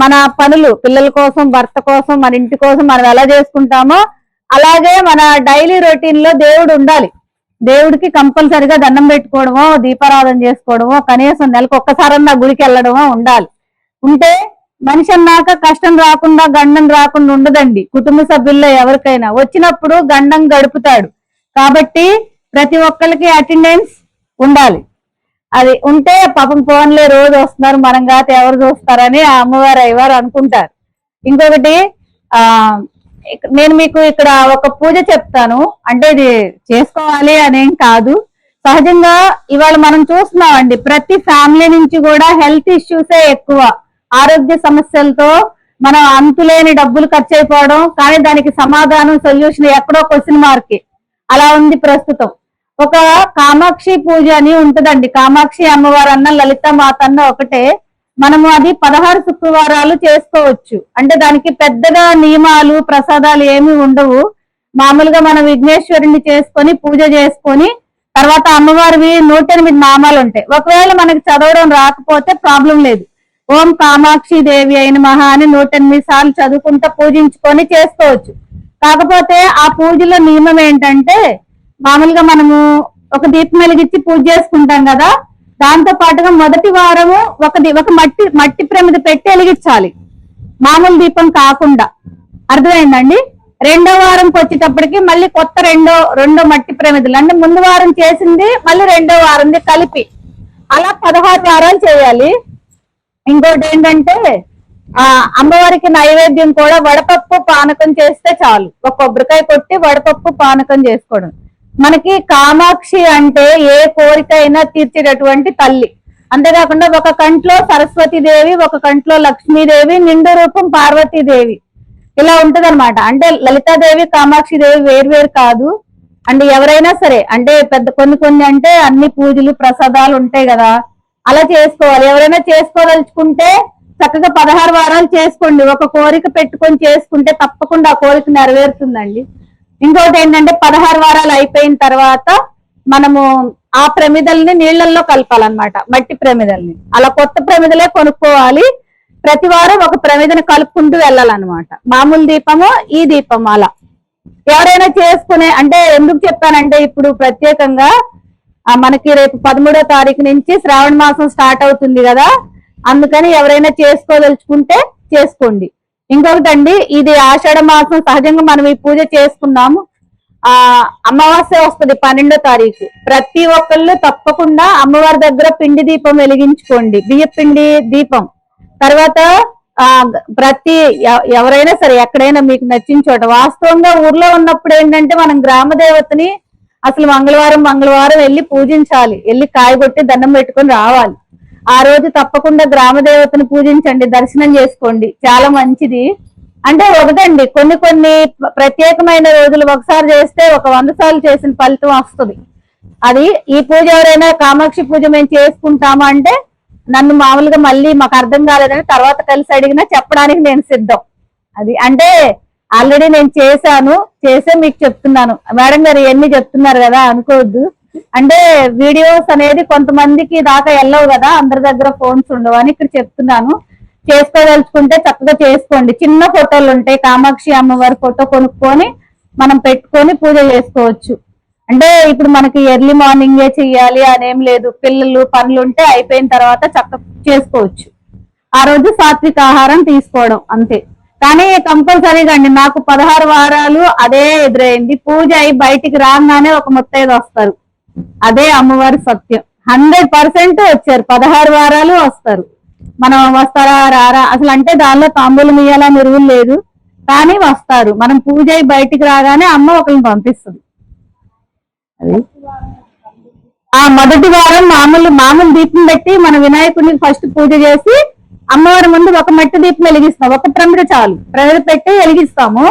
మన పనులు పిల్లల కోసం, భర్త కోసం, మన ఇంటి కోసం మనం ఎలా చేసుకుంటామో అలాగే మన డైలీ రొటీన్ లో దేవుడు ఉండాలి. దేవుడికి కంపల్సరిగా దండం పెట్టుకోవడమో, దీపారాధన చేసుకోవడమో, కనీసం నెలకు ఒక్కసారన్నా గుడికి వెళ్ళడమో ఉండాలి. ఉంటే మనిషి అన్నాక కష్టం రాకుండా గండం రాకుండా ఉండదండి. కుటుంబ సభ్యుల్లో ఎవరికైనా వచ్చినప్పుడు గండం గడుపుతాడు. కాబట్టి ప్రతి ఒక్కరికి అటెండెన్స్ ఉండాలి. అది ఉంటే పాపం ఫోన్లే రోజు వస్తున్నారు, మనం కాదు ఎవరు చూస్తారని ఆ అమ్మవారు అయ్యవారు అనుకుంటారు. ఇంకొకటి నేను మీకు ఇక్కడ ఒక పూజ చెప్తాను. అంటే ఇది చేసుకోవాలి అనేం కాదు, సహజంగా ఇవాళ మనం చూస్తున్నామండి ప్రతి ఫ్యామిలీ నుంచి కూడా హెల్త్ ఇష్యూసే ఎక్కువ. ఆరోగ్య సమస్యలతో మనం అంతులేని డబ్బులు ఖర్చు అయిపోవడం, కానీ దానికి సమాధానం సొల్యూషన్ ఎక్కడో క్వశ్చన్ మార్క్ అలా ఉంది ప్రస్తుతం. ఒక కామాక్షి పూజ అని ఉంటదండి. కామాక్షి అమ్మవారు అన్న లలిత మాత అన్న ఒకటే. మనము అది 16 శుక్రవారాలు చేసుకోవచ్చు. అంటే దానికి పెద్దగా నియమాలు ప్రసాదాలు ఏమి ఉండవు. మామూలుగా మనం విఘ్నేశ్వరుని చేసుకొని పూజ చేసుకొని తర్వాత అమ్మవారివి 108 నామాలు ఉంటాయి. ఒకవేళ మనకి చదవడం రాకపోతే ప్రాబ్లం లేదు. ఓం కామాక్షి దేవి అయిన మహా అని 108 సార్లు చదువుకుంటూ పూజించుకొని చేసుకోవచ్చు. కాకపోతే ఆ పూజలో నియమం ఏంటంటే మామూలుగా మనము ఒక దీపం వెలిగించి పూజ చేసుకుంటాం కదా, దాంతో పాటుగా మొదటి వారము ఒక మట్టి ప్రమిద పెట్టి వెలిగించాలి, మామూలు దీపం కాకుండా. అర్థమైందండి? రెండో వారంకి వచ్చేటప్పటికి మళ్ళీ కొత్త రెండో మట్టి ప్రమిదలు, అంటే ముందు వారం చేసింది మళ్ళీ రెండో వారంది కలిపి అలా 16 వారాలు చేయాలి. ఇంకోటి ఏంటంటే అమ్మవారికి నైవేద్యం కూడా వడపప్పు పానకం చేస్తే చాలు. ఒక కొబ్బరికాయ కొట్టి వడపప్పు పానకం చేసుకోవడం. మనకి కామాక్షి అంటే ఏ కోరికైనా తీర్చేటటువంటి తల్లి. అంతేకాకుండా ఒక కంట్లో సరస్వతీదేవి, ఒక కంట్లో లక్ష్మీదేవి, నిండు రూపం పార్వతీదేవి, ఇలా ఉంటదన్నమాట. అంటే లలితాదేవి కామాక్షిదేవి వేరు కాదు. అంటే ఎవరైనా సరే అంటే పెద్ద కొన్ని అంటే అన్ని పూజలు ప్రసాదాలు ఉంటాయి కదా, అలా చేసుకోవాలి. ఎవరైనా చేసుకోదలుచుకుంటే చక్కగా 16 వారాలు చేసుకోండి. ఒక కోరిక పెట్టుకొని చేసుకుంటే తప్పకుండా ఆ కోరిక నెరవేరుతుందండి. ఇంకోటి ఏంటంటే 16 వారాలు అయిపోయిన తర్వాత మనము ఆ ప్రమిదల్ని నీళ్లలో కలపాలన్నమాట, మట్టి ప్రమిదల్ని. అలా కొత్త ప్రమిదలే కొనుక్కోవాలి. ప్రతి వారం ఒక ప్రమిదని కలుపుకుంటూ వెళ్ళాలన్నమాట. మామూలు దీపము, ఈ దీపం అలా ఎవరైనా చేసుకునే. అంటే ఎందుకు చెప్పానంటే ఇప్పుడు ప్రత్యేకంగా మనకి రేపు 13వ తారీఖు నుంచి శ్రావణ మాసం స్టార్ట్ అవుతుంది కదా, అందుకని ఎవరైనా చేసుకోదలుచుకుంటే చేసుకోండి. ఇంకొకటి అండి, ఇది ఆషాఢ మాసం. సహజంగా మనం ఈ పూజ చేసుకున్నాము. అమావాస్య వస్తుంది 12వ తారీఖు. ప్రతి ఒక్కళ్ళు తప్పకుండా అమ్మవారి దగ్గర పిండి దీపం వెలిగించుకోండి, బియ్య పిండి దీపం. తర్వాత ప్రతి ఎవరైనా సరే ఎక్కడైనా మీకు నచ్చిన చోట వాస్తవంగా ఊర్లో ఉన్నప్పుడు ఏంటంటే మనం గ్రామ దేవతని అసలు మంగళవారం వెళ్ళి పూజించాలి, వెళ్ళి కాయగొట్టి దండం పెట్టుకొని రావాలి. ఆ రోజు తప్పకుండా గ్రామ దేవతని పూజించండి, దర్శనం చేసుకోండి, చాలా మంచిది. అంటే ఒకటండి, కొన్ని ప్రత్యేకమైన రోజులు ఒకసారి చేస్తే 100 సార్లు చేసిన ఫలితం వస్తుంది. అది ఈ పూజ ఎవరైనా కామాక్షి పూజ మేము చేసుకుంటామా అంటే నన్ను మామూలుగా మళ్ళీ మాకు అర్థం కాలేదని తర్వాత కలిసి అడిగినా చెప్పడానికి నేను సిద్ధం. అది అంటే ఆల్రెడీ నేను చేసే మీకు చెప్తున్నాను. మేడం గారు ఇవన్నీ చెప్తున్నారు కదా అనుకోవద్దు. అంటే వీడియోస్ అనేది కొంతమందికి దాకా వెళ్ళవు కదా, అందరి దగ్గర ఫోన్స్ ఉండవు అని ఇక్కడ చెప్తున్నాను. చేసుకోదలుచుకుంటే చక్కగా చేసుకోండి. చిన్న ఫోటోలు ఉంటాయి, కామాక్షి అమ్మవారి ఫోటో కొనుక్కొని మనం పెట్టుకొని పూజ చేసుకోవచ్చు. అంటే ఇప్పుడు మనకి ఎర్లీ మార్నింగే చెయ్యాలి అనేం లేదు, పిల్లలు పనులు ఉంటే అయిపోయిన తర్వాత చక్కగా చేసుకోవచ్చు. ఆ రోజు సాత్విక ఆహారం తీసుకోవడం అంతే. కానీ కంపల్సరీగా అండి, నాకు 16 వారాలు అదే ఎదురైంది. పూజ అయి బయటికి రాగానే ఒక ముత్తైదు వస్తారు, అదే అమ్మవారి సత్యం. 100% వచ్చారు, 16 వారాలు వస్తారు. మనం వస్తారా రారా అసలు అంటే దానిలో తాంబూలం ఇయ్యాలని రూల్ లేదు, కానీ వస్తారు. మనం పూజ అయి బయటికి రాగానే అమ్మ ఒకరిని పంపిస్తుంది. అది మొదటి వారం మామూలు దీపం పెట్టి మన వినాయకుడిని ఫస్ట్ పూజ చేసి అమ్మవారి ముందు ఒక మట్టి దీపం వెలిగిస్తాం, ఒక ప్రమిద చాలు, ప్రమిద పెట్టి వెలిగిస్తాము,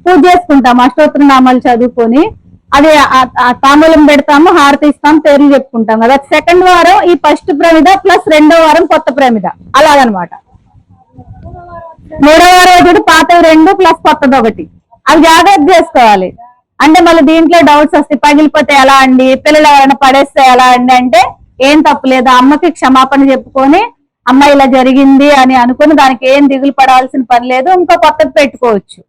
పూజ చేసుకుంటాము, అష్టోత్తర నామాలు చదువుకొని. అది తాంబూలం పెడతాము, హారతి ఇస్తాం, పేర్లు చెప్పుకుంటాం కదా. సెకండ్ వారం ఈ ఫస్ట్ ప్రమిద ప్లస్ 2వ వారం కొత్త ప్రమిద, అలాగనమాట. 3వ వారం పాతవి 2 ప్లస్ కొత్తది 1. అవి జాగ్రత్త చేసుకోవాలి. అంటే మళ్ళీ దీంట్లో డౌట్స్ వస్తాయి, పగిలిపోతే ఎలా అండి, పిల్లలు ఎవరైనా పడేస్తే ఎలా అండి అంటే ఏం తప్పులేదు. అమ్మకి క్షమాపణ చెప్పుకొని అమ్మ ఇలా జరిగింది అని అనుకుని దానికి ఏం దిగులు పడాల్సిన పని లేదు, ఇంకో కొత్తది పెట్టుకోవచ్చు.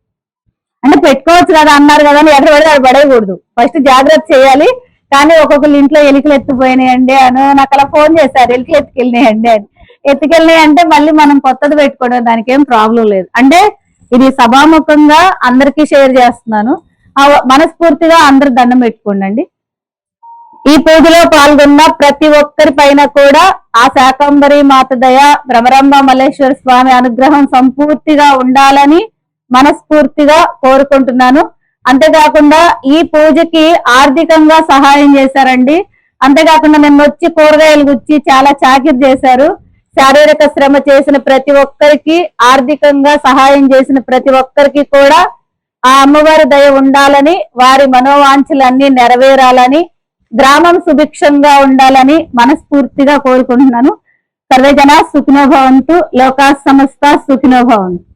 అంటే పెట్టుకోవచ్చు కదా అన్నారు కదా అని ఎక్కడ పడితే అది పడేయకూడదు, ఫస్ట్ జాగ్రత్త చేయాలి. కానీ ఒక్కొక్కరు ఇంట్లో ఎలికలు ఎత్తుపోయినాయండి అని నాకు అలా ఫోన్ చేశారు, ఎలికలు ఎత్తుకెళ్ళినాయండి అని. ఎత్తుకెళ్ళినాయి అంటే మళ్ళీ మనం కొత్తది పెట్టుకోవడం దానికి ఏం ప్రాబ్లం లేదు. అంటే ఇది సభాముఖంగా అందరికీ షేర్ చేస్తున్నాను. మనస్ఫూర్తిగా అందరు దండం పెట్టుకోండి. ఈ పూజలో పాల్గొన్న ప్రతి ఒక్కరి పైన కూడా ఆ శాకంబరి మాత దయ, భ్రమరాంబ మల్లేశ్వర స్వామి అనుగ్రహం సంపూర్తిగా ఉండాలని మనస్ఫూర్తిగా కోరుకుంటున్నాను. అంతేకాకుండా ఈ పూజకి ఆర్థికంగా సహాయం చేశారండి. అంతేకాకుండా నిన్న వచ్చి కూరగాయలు గుచ్చి చాలా చాకిరి చేశారు. శారీరక శ్రమ చేసిన ప్రతి ఒక్కరికి, ఆర్థికంగా సహాయం చేసిన ప్రతి ఒక్కరికి కూడా ఆ అమ్మవారి దయ ఉండాలని, వారి మనోవాంఛలన్నీ నెరవేరాలని, గ్రామం సుభిక్షంగా ఉండాలని మనస్ఫూర్తిగా కోరుకుంటున్నాను. సర్వే జన సుఖినో భవంతు, లోకా సమస్త సుఖినో భవంతు.